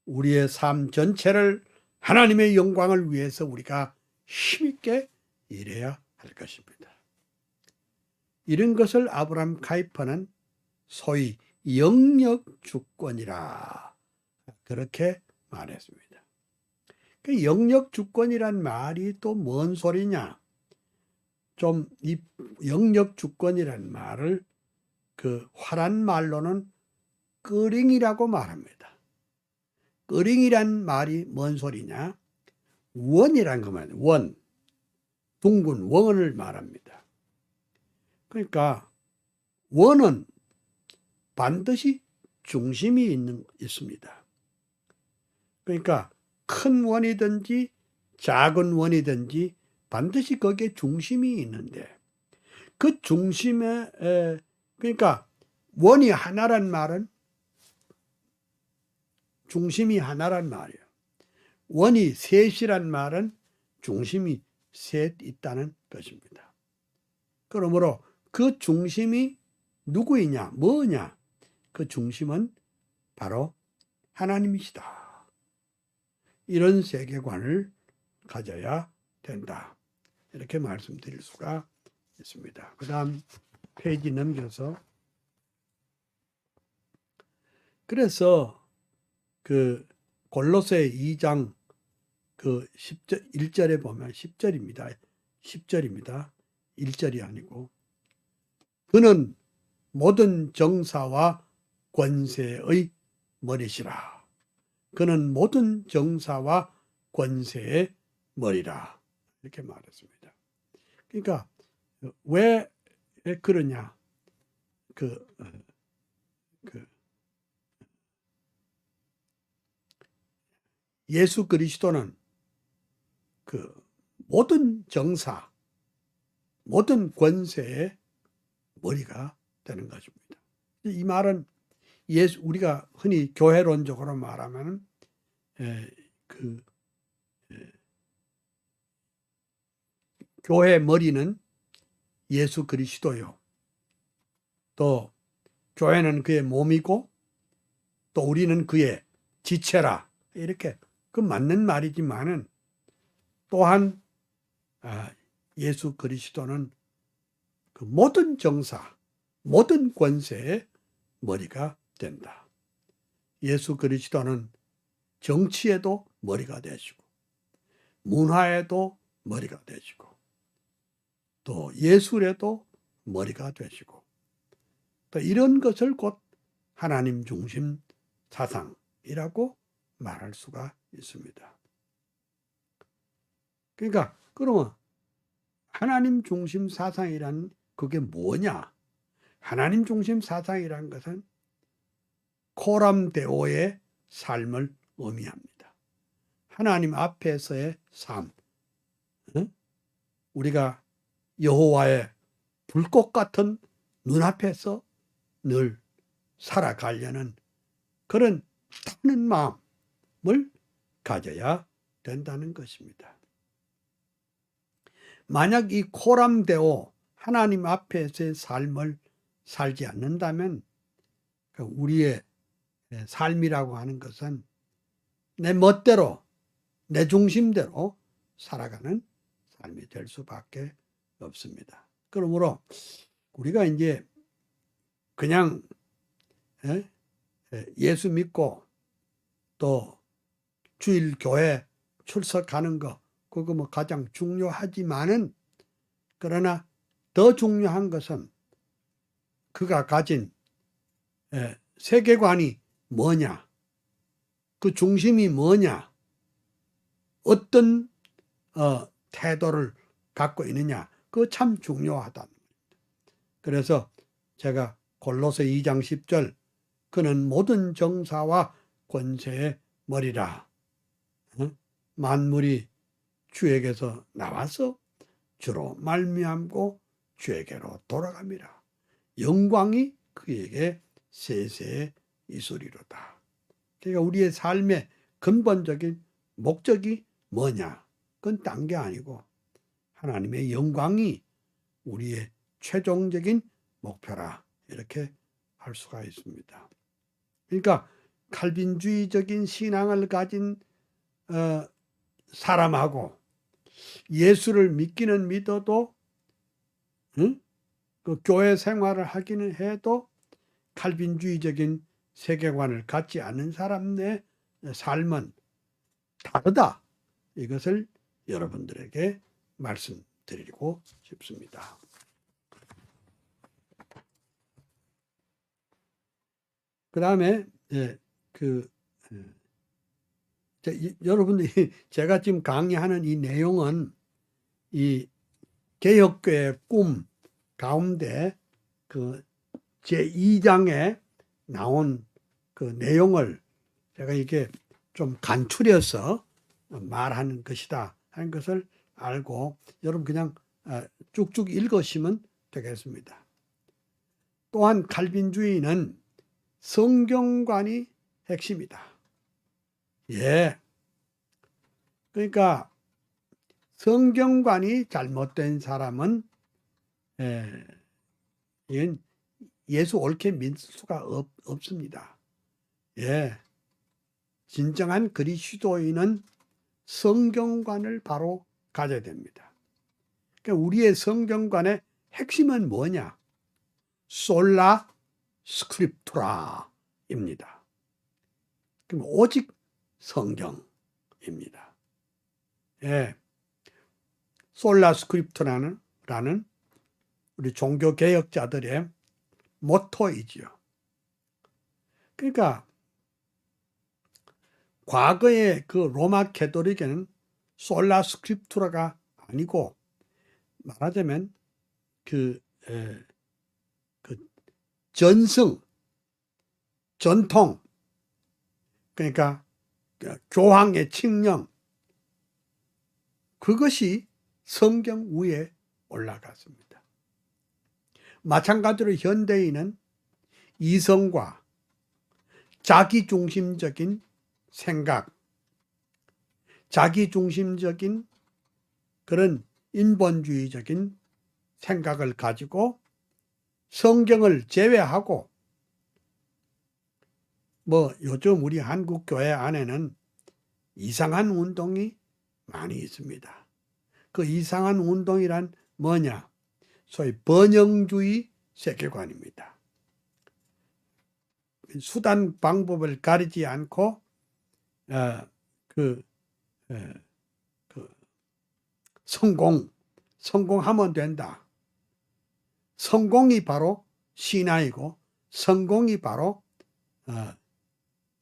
우리의 삶 전체를 하나님의 영광을 위해서 우리가 힘있게 일해야 할 것입니다. 이런 것을 아브라함 카이퍼는 소위 영역 주권이라 그렇게 말했습니다. 그 영역 주권이란 말이 또 뭔 소리냐? 좀 이 영역 주권이란 말을 그 화란 말로는 끄링이라고 말합니다. 끄링이란 말이 뭔 소리냐? 원이란 것만, 원, 둥근 원을 말합니다. 그러니까 원은 반드시 중심이 있습니다. 그러니까 큰 원이든지 작은 원이든지 반드시 거기에 중심이 있는데 그 중심에 그러니까 원이 하나란 말은 중심이 하나란 말이에요. 원이 셋이란 말은 중심이 셋 있다는 것입니다. 그러므로 그 중심이 누구이냐, 뭐냐? 그 중심은 바로 하나님이시다. 이런 세계관을 가져야 된다. 이렇게 말씀드릴 수가 있습니다. 그 다음 페이지 넘겨서 그래서 그 골로새 2장 그 10절, 1절에 보면 10절입니다. 10절입니다. 1절이 아니고 그는 모든 정사와 권세의 머리시라. 그는 모든 정사와 권세의 머리라. 이렇게 말했습니다. 그러니까 왜 그러냐? 예수 그리스도는 그 모든 정사, 모든 권세의 머리가 되는 것입니다. 이 말은 우리가 흔히 교회론적으로 말하면 교회 머리는 예수 그리스도요. 또 교회는 그의 몸이고 또 우리는 그의 지체라. 이렇게 그 맞는 말이지만은 또한 예수 그리스도는 그 모든 정사, 모든 권세의 머리가 된다. 예수 그리스도는 정치에도 머리가 되시고 문화에도 머리가 되시고 또 예술에도 머리가 되시고 또 이런 것을 곧 하나님 중심 사상이라고 말할 수가 있습니다. 그러니까 그러면 하나님 중심 사상이란 그게 뭐냐? 하나님 중심 사상이란 것은 코람데오의 삶을 의미합니다. 하나님 앞에서의 삶. 우리가 여호와의 불꽃 같은 눈앞에서 늘 살아가려는 그런 타는 마음을 가져야 된다는 것입니다. 만약 이 코람데오 하나님 앞에서의 삶을 살지 않는다면 우리의 삶이라고 하는 것은 내 멋대로 내 중심대로 살아가는 삶이 될 수밖에 없습니다. 그러므로 우리가 이제 그냥 예수 믿고 또 주일 교회 출석하는 거 그거 뭐 가장 중요하지만은 그러나 더 중요한 것은 그가 가진 세계관이 뭐냐, 그 중심이 뭐냐, 어떤 태도를 갖고 있느냐, 그거 참 중요하다. 그래서 제가 골로새 2장 10절 그는 모든 정사와 권세의 머리라. 만물이 주에게서 나와서 주로 말미암고 주에게로 돌아갑니다. 영광이 그에게 세세에 이소리로다. 그러니까 우리의 삶의 근본적인 목적이 뭐냐? 그건 딴 게 아니고 하나님의 영광이 우리의 최종적인 목표라, 이렇게 할 수가 있습니다. 그러니까 칼빈주의적인 신앙을 가진 사람하고 예수를 믿기는 믿어도 그 교회 생활을 하기는 해도 칼빈주의적인 세계관을 갖지 않은 사람의 삶은 다르다. 이것을 여러분들에게 말씀드리고 싶습니다. 그 다음에 여러분들이 제가 지금 강의하는 이 내용은 이 개혁교회 꿈 가운데 그 제2장에 나온 그 내용을 제가 이게 좀 간추려서 말하는 것이다 하는 것을 알고 여러분 그냥 쭉쭉 읽으시면 되겠습니다. 또한 칼빈주의는 성경관이 핵심이다. 예. 그러니까 성경관이 잘못된 사람은 이건 예수 옳게 믿을 수가 없습니다. 예. 진정한 그리스도인은 성경관을 바로 가져야 됩니다. 그러니까 우리의 성경관의 핵심은 뭐냐? 솔라 스크립투라입니다. 그럼 오직 성경입니다. 예. 솔라 스크립투라는 우리 종교 개혁자들의 모토이지요. 그러니까 과거의 그 로마 캐토릭에는 솔라 스크립투라가 아니고 말하자면 그 전승, 전통, 그러니까 교황의 칙령, 그것이 성경 위에 올라갔습니다. 마찬가지로 현대인은 이성과 자기중심적인 생각, 자기중심적인 그런 인본주의적인 생각을 가지고 성경을 제외하고 요즘 우리 한국 교회 안에는 이상한 운동이 많이 있습니다. 그 이상한 운동이란 뭐냐? 소위 번영주의 세계관입니다. 수단 방법을 가리지 않고 성공하면 된다. 성공이 바로 신앙이고 성공이 바로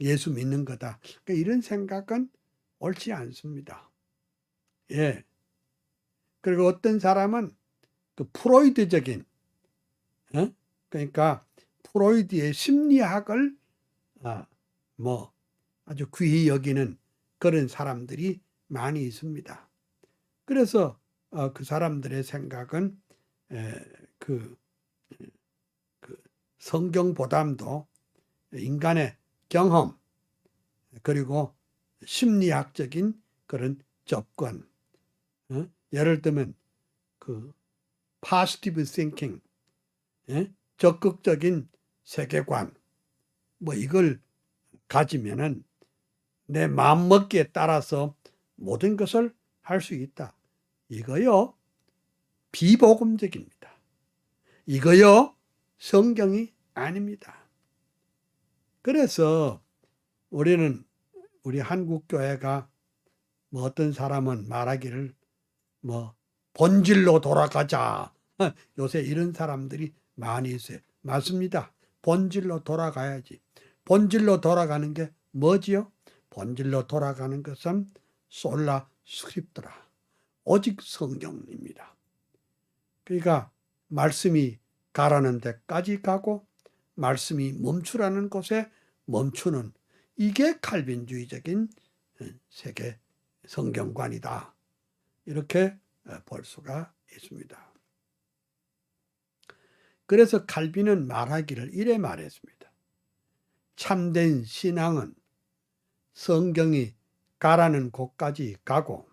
예수 믿는 거다. 그러니까 이런 생각은 옳지 않습니다. 예. 그리고 어떤 사람은 그 프로이드적인 그러니까 프로이드의 심리학을 아주 귀히 여기는 그런 사람들이 많이 있습니다. 그래서 그 사람들의 생각은 그 성경보다도 인간의 경험 그리고 심리학적인 그런 접근, 예를 들면 그 positive thinking, 적극적인 세계관, 이걸 가지면은 내 마음먹기에 따라서 모든 것을 할 수 있다. 이거요 비복음적입니다. 이거요 성경이 아닙니다. 그래서 우리는 우리 한국 교회가 어떤 사람은 말하기를 본질로 돌아가자. 요새 이런 사람들이 많이 있어요. 맞습니다. 본질로 돌아가야지. 본질로 돌아가는 게 뭐지요? 본질로 돌아가는 것은 솔라 스크립트라. 오직 성경입니다. 그러니까 말씀이 가라는 데까지 가고 말씀이 멈추라는 곳에 멈추는, 이게 칼빈주의적인 세계 성경관이다. 이렇게 볼 수가 있습니다. 그래서 칼빈은 말하기를 이래 말했습니다. 참된 신앙은 성경이 가라는 곳까지 가고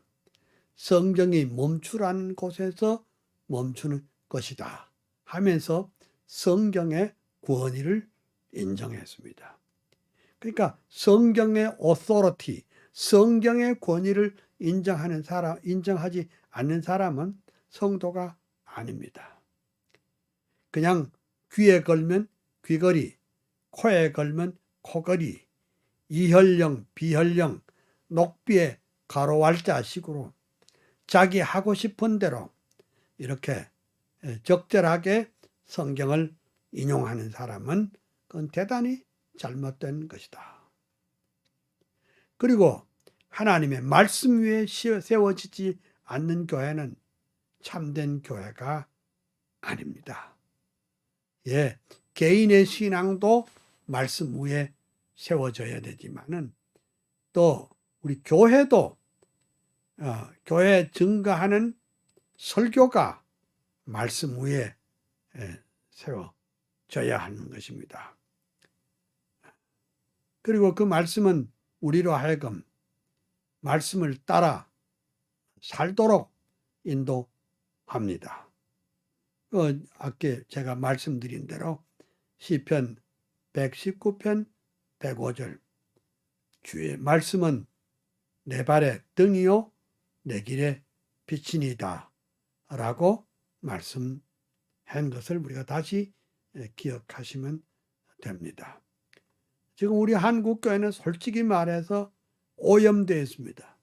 성경이 멈추라는 곳에서 멈추는 것이다 하면서 성경의 권위를 인정했습니다. 그러니까 성경의 authority, 성경의 권위를 인정하지 않는 사람은 성도가 아닙니다. 그냥 귀에 걸면 귀걸이, 코에 걸면 코걸이, 이혈령, 비혈령, 녹비에 가로왈자식으로 자기 하고 싶은 대로 이렇게 적절하게 성경을 인용하는 사람은 그건 대단히 잘못된 것이다. 그리고 하나님의 말씀 위에 세워지지 않는 교회는 참된 교회가 아닙니다. 예, 개인의 신앙도 말씀 위에 세워져야 되지만은 또 우리 교회도 교회 증거하는 설교가 말씀 위에 세워져야 하는 것입니다. 그리고 그 말씀은 우리로 하여금 말씀을 따라 살도록 인도합니다. 아까 제가 말씀드린 대로 시편 119편 105절 주의 말씀은 내 발의 등이요 내 길의 빛이니이다 라고 말씀한 것을 우리가 다시 기억하시면 됩니다. 지금 우리 한국교회는 솔직히 말해서 오염되어 있습니다.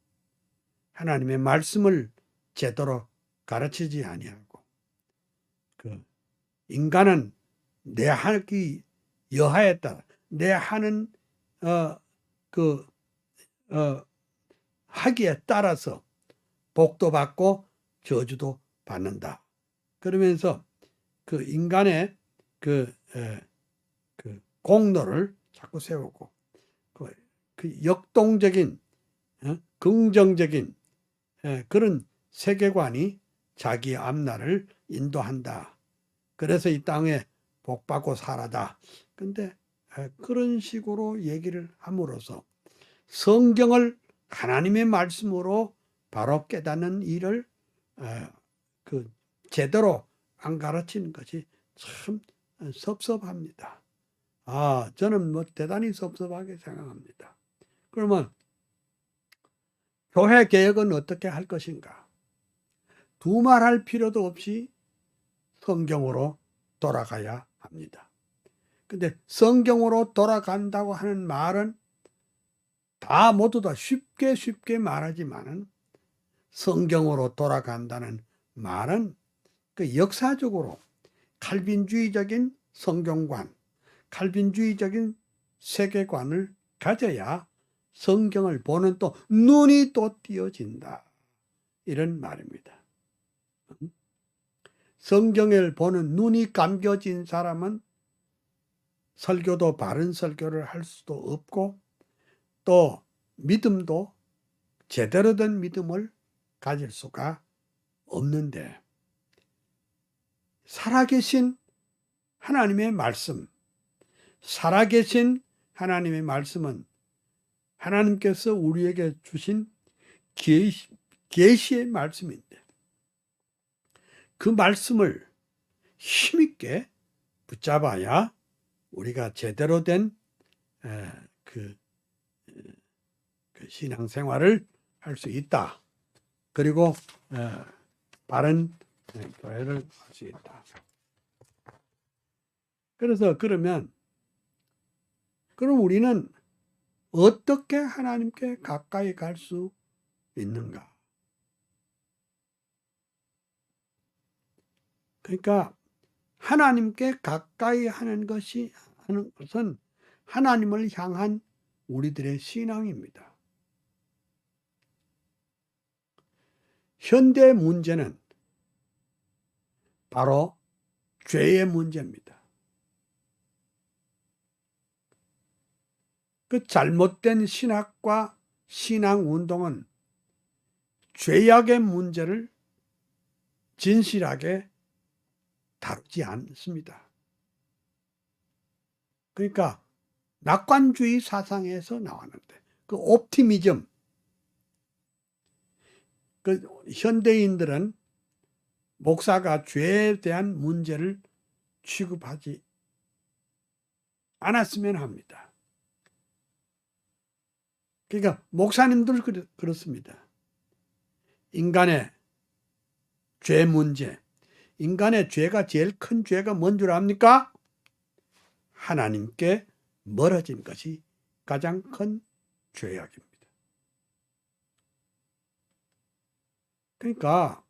하나님의 말씀을 제대로 가르치지 아니하고 인간은 내 하기 여하에 따라 내 하는 하기에 따라서 복도 받고 저주도 받는다. 그러면서 그 인간의 그 공로를 자꾸 세우고 그 역동적인 긍정적인 그런 세계관이 자기 앞날을 인도한다. 그래서 이 땅에 복 받고 살아다. 근데 그런 식으로 얘기를 함으로써 성경을 하나님의 말씀으로 바로 깨닫는 일을 제대로 안 가르치는 것이 참 섭섭합니다. 저는 대단히 섭섭하게 생각합니다. 그러면 교회 개혁은 어떻게 할 것인가? 두말할 필요도 없이 성경으로 돌아가야 합니다. 근데 성경으로 돌아간다고 하는 말은 모두 다 쉽게 말하지만은 성경으로 돌아간다는 말은 그 역사적으로 칼빈주의적인 성경관, 칼빈주의적인 세계관을 가져야 성경을 보는 또 눈이 또 띄어진다. 이런 말입니다. 성경을 보는 눈이 감겨진 사람은 설교도 바른 설교를 할 수도 없고 또 믿음도 제대로 된 믿음을 가질 수가 없는데 살아계신 하나님의 말씀, 살아계신 하나님의 말씀은 하나님께서 우리에게 주신 계시의 말씀인데 그 말씀을 힘있게 붙잡아야 우리가 제대로 된 그 신앙생활을 할 수 있다. 그리고 바른 교회를 할 수 있다. 그래서 그럼 우리는 어떻게 하나님께 가까이 갈 수 있는가? 그러니까 하나님께 가까이 하는 것은 하나님을 향한 우리들의 신앙입니다. 현대 문제는 바로 죄의 문제입니다. 그 잘못된 신학과 신앙 운동은 죄악의 문제를 진실하게 다루지 않습니다. 그러니까 낙관주의 사상에서 나왔는데 그 옵티미즘, 그 현대인들은 목사가 죄에 대한 문제를 취급하지 않았으면 합니다. 그러니까 목사님들 그렇습니다. 인간의 죄 문제, 인간의 죄가 제일 큰 죄가 뭔 줄 압니까? 하나님께 멀어진 것이 가장 큰 죄악입니다. 그러니까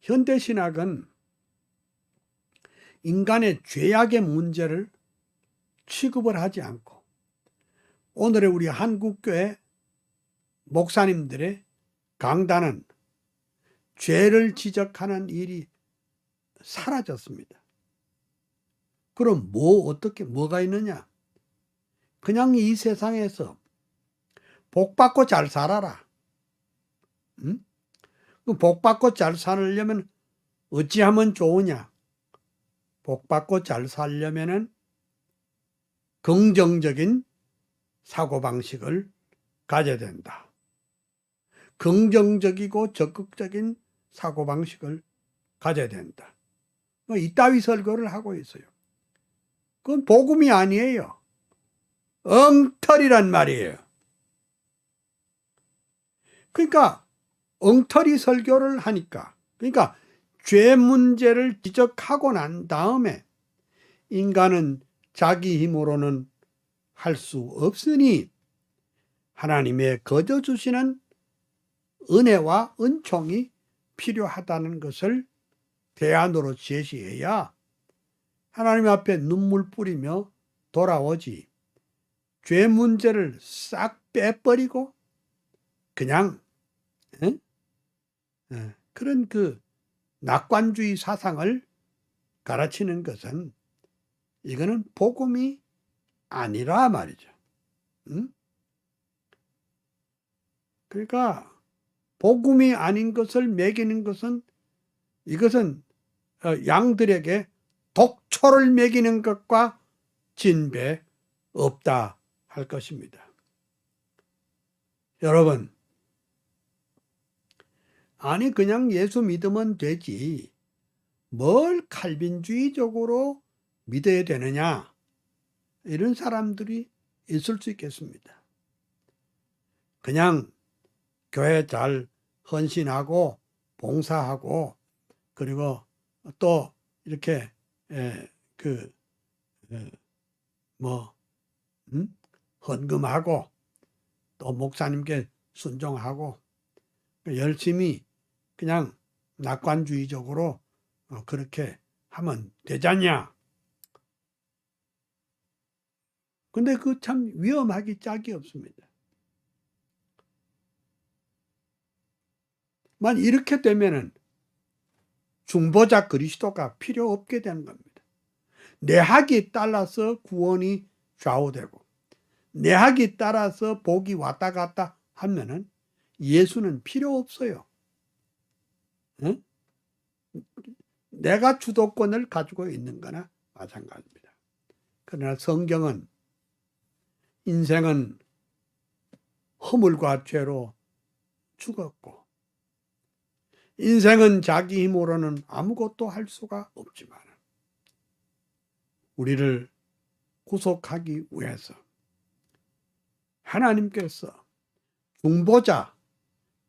현대신학은 인간의 죄악의 문제를 취급을 하지 않고 오늘의 우리 한국교회 목사님들의 강단은 죄를 지적하는 일이 사라졌습니다. 그럼 뭐가 있느냐? 그냥 이 세상에서 복 받고 잘 살아라. 응? 복 받고 잘 살려면 어찌하면 좋으냐? 복 받고 잘 살려면은 긍정적인 사고방식을 가져야 된다. 긍정적이고 적극적인 사고방식을 가져야 된다. 이따위 설교를 하고 있어요. 그건 복음이 아니에요. 엉터리란 말이에요. 그러니까 엉터리 설교를 하니까, 그러니까 죄 문제를 지적하고 난 다음에 인간은 자기 힘으로는 할 수 없으니 하나님의 거저 주시는 은혜와 은총이 필요하다는 것을 대안으로 제시해야 하나님 앞에 눈물 뿌리며 돌아오지, 죄 문제를 싹 빼버리고 그냥 그런 그 낙관주의 사상을 가르치는 것은 이거는 복음이 아니라 말이죠. 그러니까 복음이 아닌 것을 먹이는 것은 이것은 양들에게 독초를 먹이는 것과 진배 없다 할 것입니다. 여러분, 아니 그냥 예수 믿으면 되지 뭘 칼빈주의적으로 믿어야 되느냐, 이런 사람들이 있을 수 있겠습니다. 그냥 교회 잘 헌신하고 봉사하고 그리고 또 이렇게 헌금하고 또 목사님께 순종하고 열심히 그냥 낙관주의적으로 그렇게 하면 되잖냐. 근데 그 참 위험하기 짝이 없습니다. 만 이렇게 되면은 중보자 그리스도가 필요 없게 되는 겁니다. 내 학이 따라서 구원이 좌우되고 내 학이 따라서 복이 왔다 갔다 하면은 예수는 필요 없어요. 응? 내가 주도권을 가지고 있는 거나 마찬가지입니다. 그러나 성경은 인생은 허물과 죄로 죽었고 인생은 자기 힘으로는 아무것도 할 수가 없지만 우리를 구속하기 위해서 하나님께서 중보자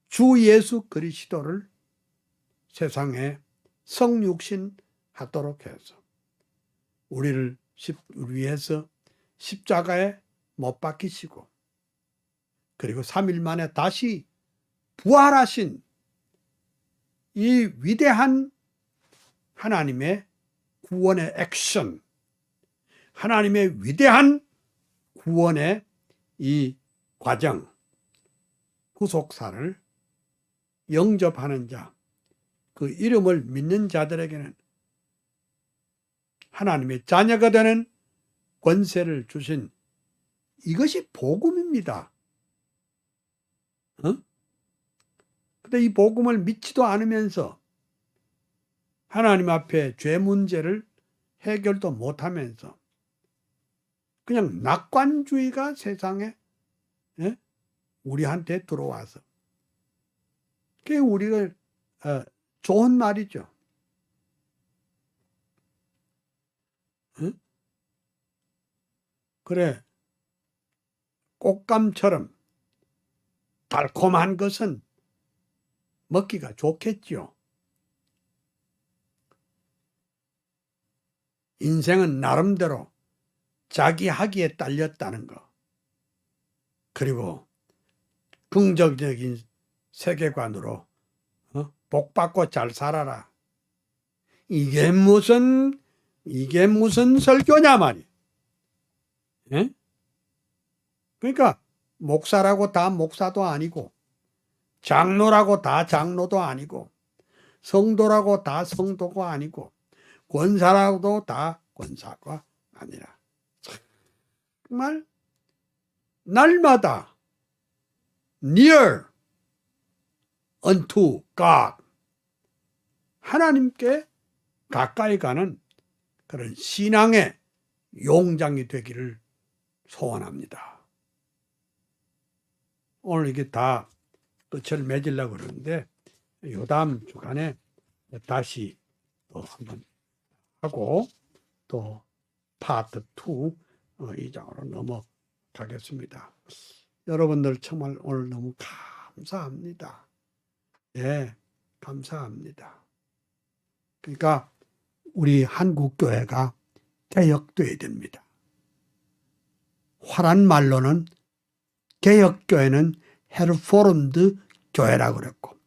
주 예수 그리스도를 세상에 성육신하도록 해서 우리를 위해서 십자가에 못 박히시고 그리고 3일 만에 다시 부활하신 이 위대한 하나님의 구원의 액션, 하나님의 위대한 구원의 이 과정, 구속사를 영접하는 자, 그 이름을 믿는 자들에게는 하나님의 자녀가 되는 권세를 주신 이것이 복음입니다. 근데 이 복음을 믿지도 않으면서 하나님 앞에 죄 문제를 해결도 못하면서 그냥 낙관주의가 세상에 우리한테 들어와서, 그게 우리가 좋은 말이죠. 그래, 꽃감처럼 달콤한 것은 먹기가 좋겠죠. 인생은 나름대로 자기 하기에 딸렸다는 거, 그리고 긍정적인 세계관으로 복받고 잘 살아라, 이게 무슨 설교냐 말이야. 그러니까 목사라고 다 목사도 아니고, 장로라고 다 장로도 아니고, 성도라고 다 성도가 아니고, 권사라고도 다 권사가 아니라, 정말 날마다 near unto God, 하나님께 가까이 가는 그런 신앙의 용장이 되기를 소원합니다. 오늘 이게 다 끝을 맺으려고 그러는데, 요 다음 주간에 다시 또 한번 하고 또 파트 2 이 장으로 넘어가겠습니다. 여러분들 정말 오늘 너무 감사합니다. 예, 감사합니다. 그러니까 우리 한국교회가 개혁돼야 됩니다. 화란 말로는 개혁교회는 헤르포름드 교회라고 그랬고,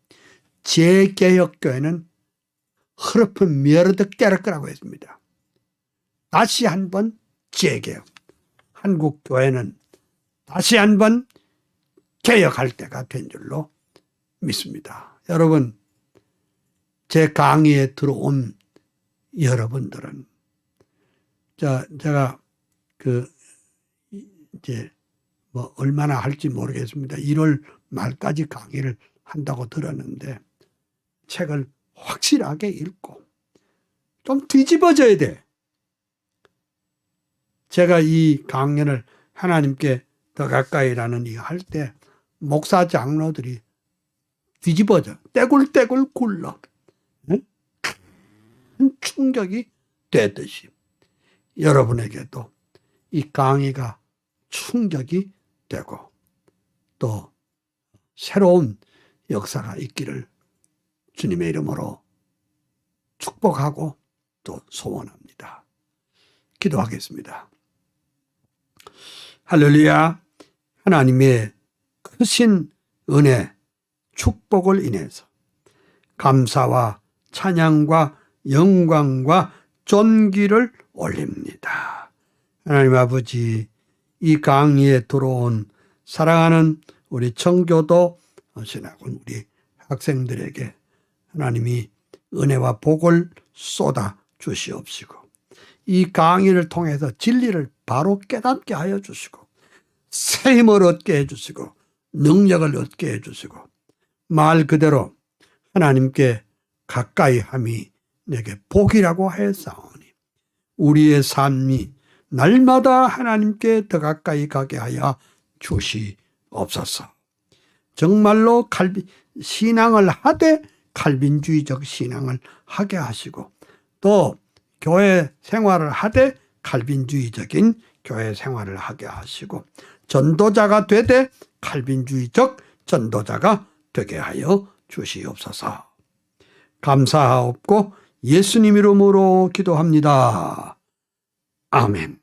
재개혁교회는 흐르프 미어르드 깨르크라고 했습니다. 다시 한번 재개혁, 한국교회는 다시 한번 개혁할 때가 된 줄로 믿습니다. 여러분, 제 강의에 들어온 여러분들은 제가 이제 뭐 얼마나 할지 모르겠습니다. 1월 말까지 강의를 한다고 들었는데, 책을 확실하게 읽고 좀 뒤집어져야 돼. 제가 이 강연을 하나님께 더 가까이라는 이 할 때 목사 장로들이 뒤집어져 떼굴떼굴 굴러 큰 충격이 되듯이 여러분에게도 이 강의가 충격이 되고 또 새로운 역사가 있기를 주님의 이름으로 축복하고 또 소원합니다. 기도하겠습니다. 할렐루야. 하나님의 크신 은혜, 축복을 인해서 감사와 찬양과 영광과 존귀를 올립니다. 하나님 아버지, 이 강의에 들어온 사랑하는 우리 청교도 신학원 우리 학생들에게 하나님이 은혜와 복을 쏟아 주시옵시고, 이 강의를 통해서 진리를 바로 깨닫게 하여 주시고, 새 힘을 얻게 해주시고, 능력을 얻게 해주시고, 말 그대로 하나님께 가까이 함이 내게 복이라고 하였사오니, 우리의 삶이 날마다 하나님께 더 가까이 가게 하여 주시옵소서. 정말로 신앙을 하되 칼빈주의적 신앙을 하게 하시고, 또 교회 생활을 하되 칼빈주의적인 교회 생활을 하게 하시고, 전도자가 되되 칼빈주의적 전도자가 되게 하여 주시옵소서. 감사하옵고 예수님 이름으로 기도합니다. 아멘.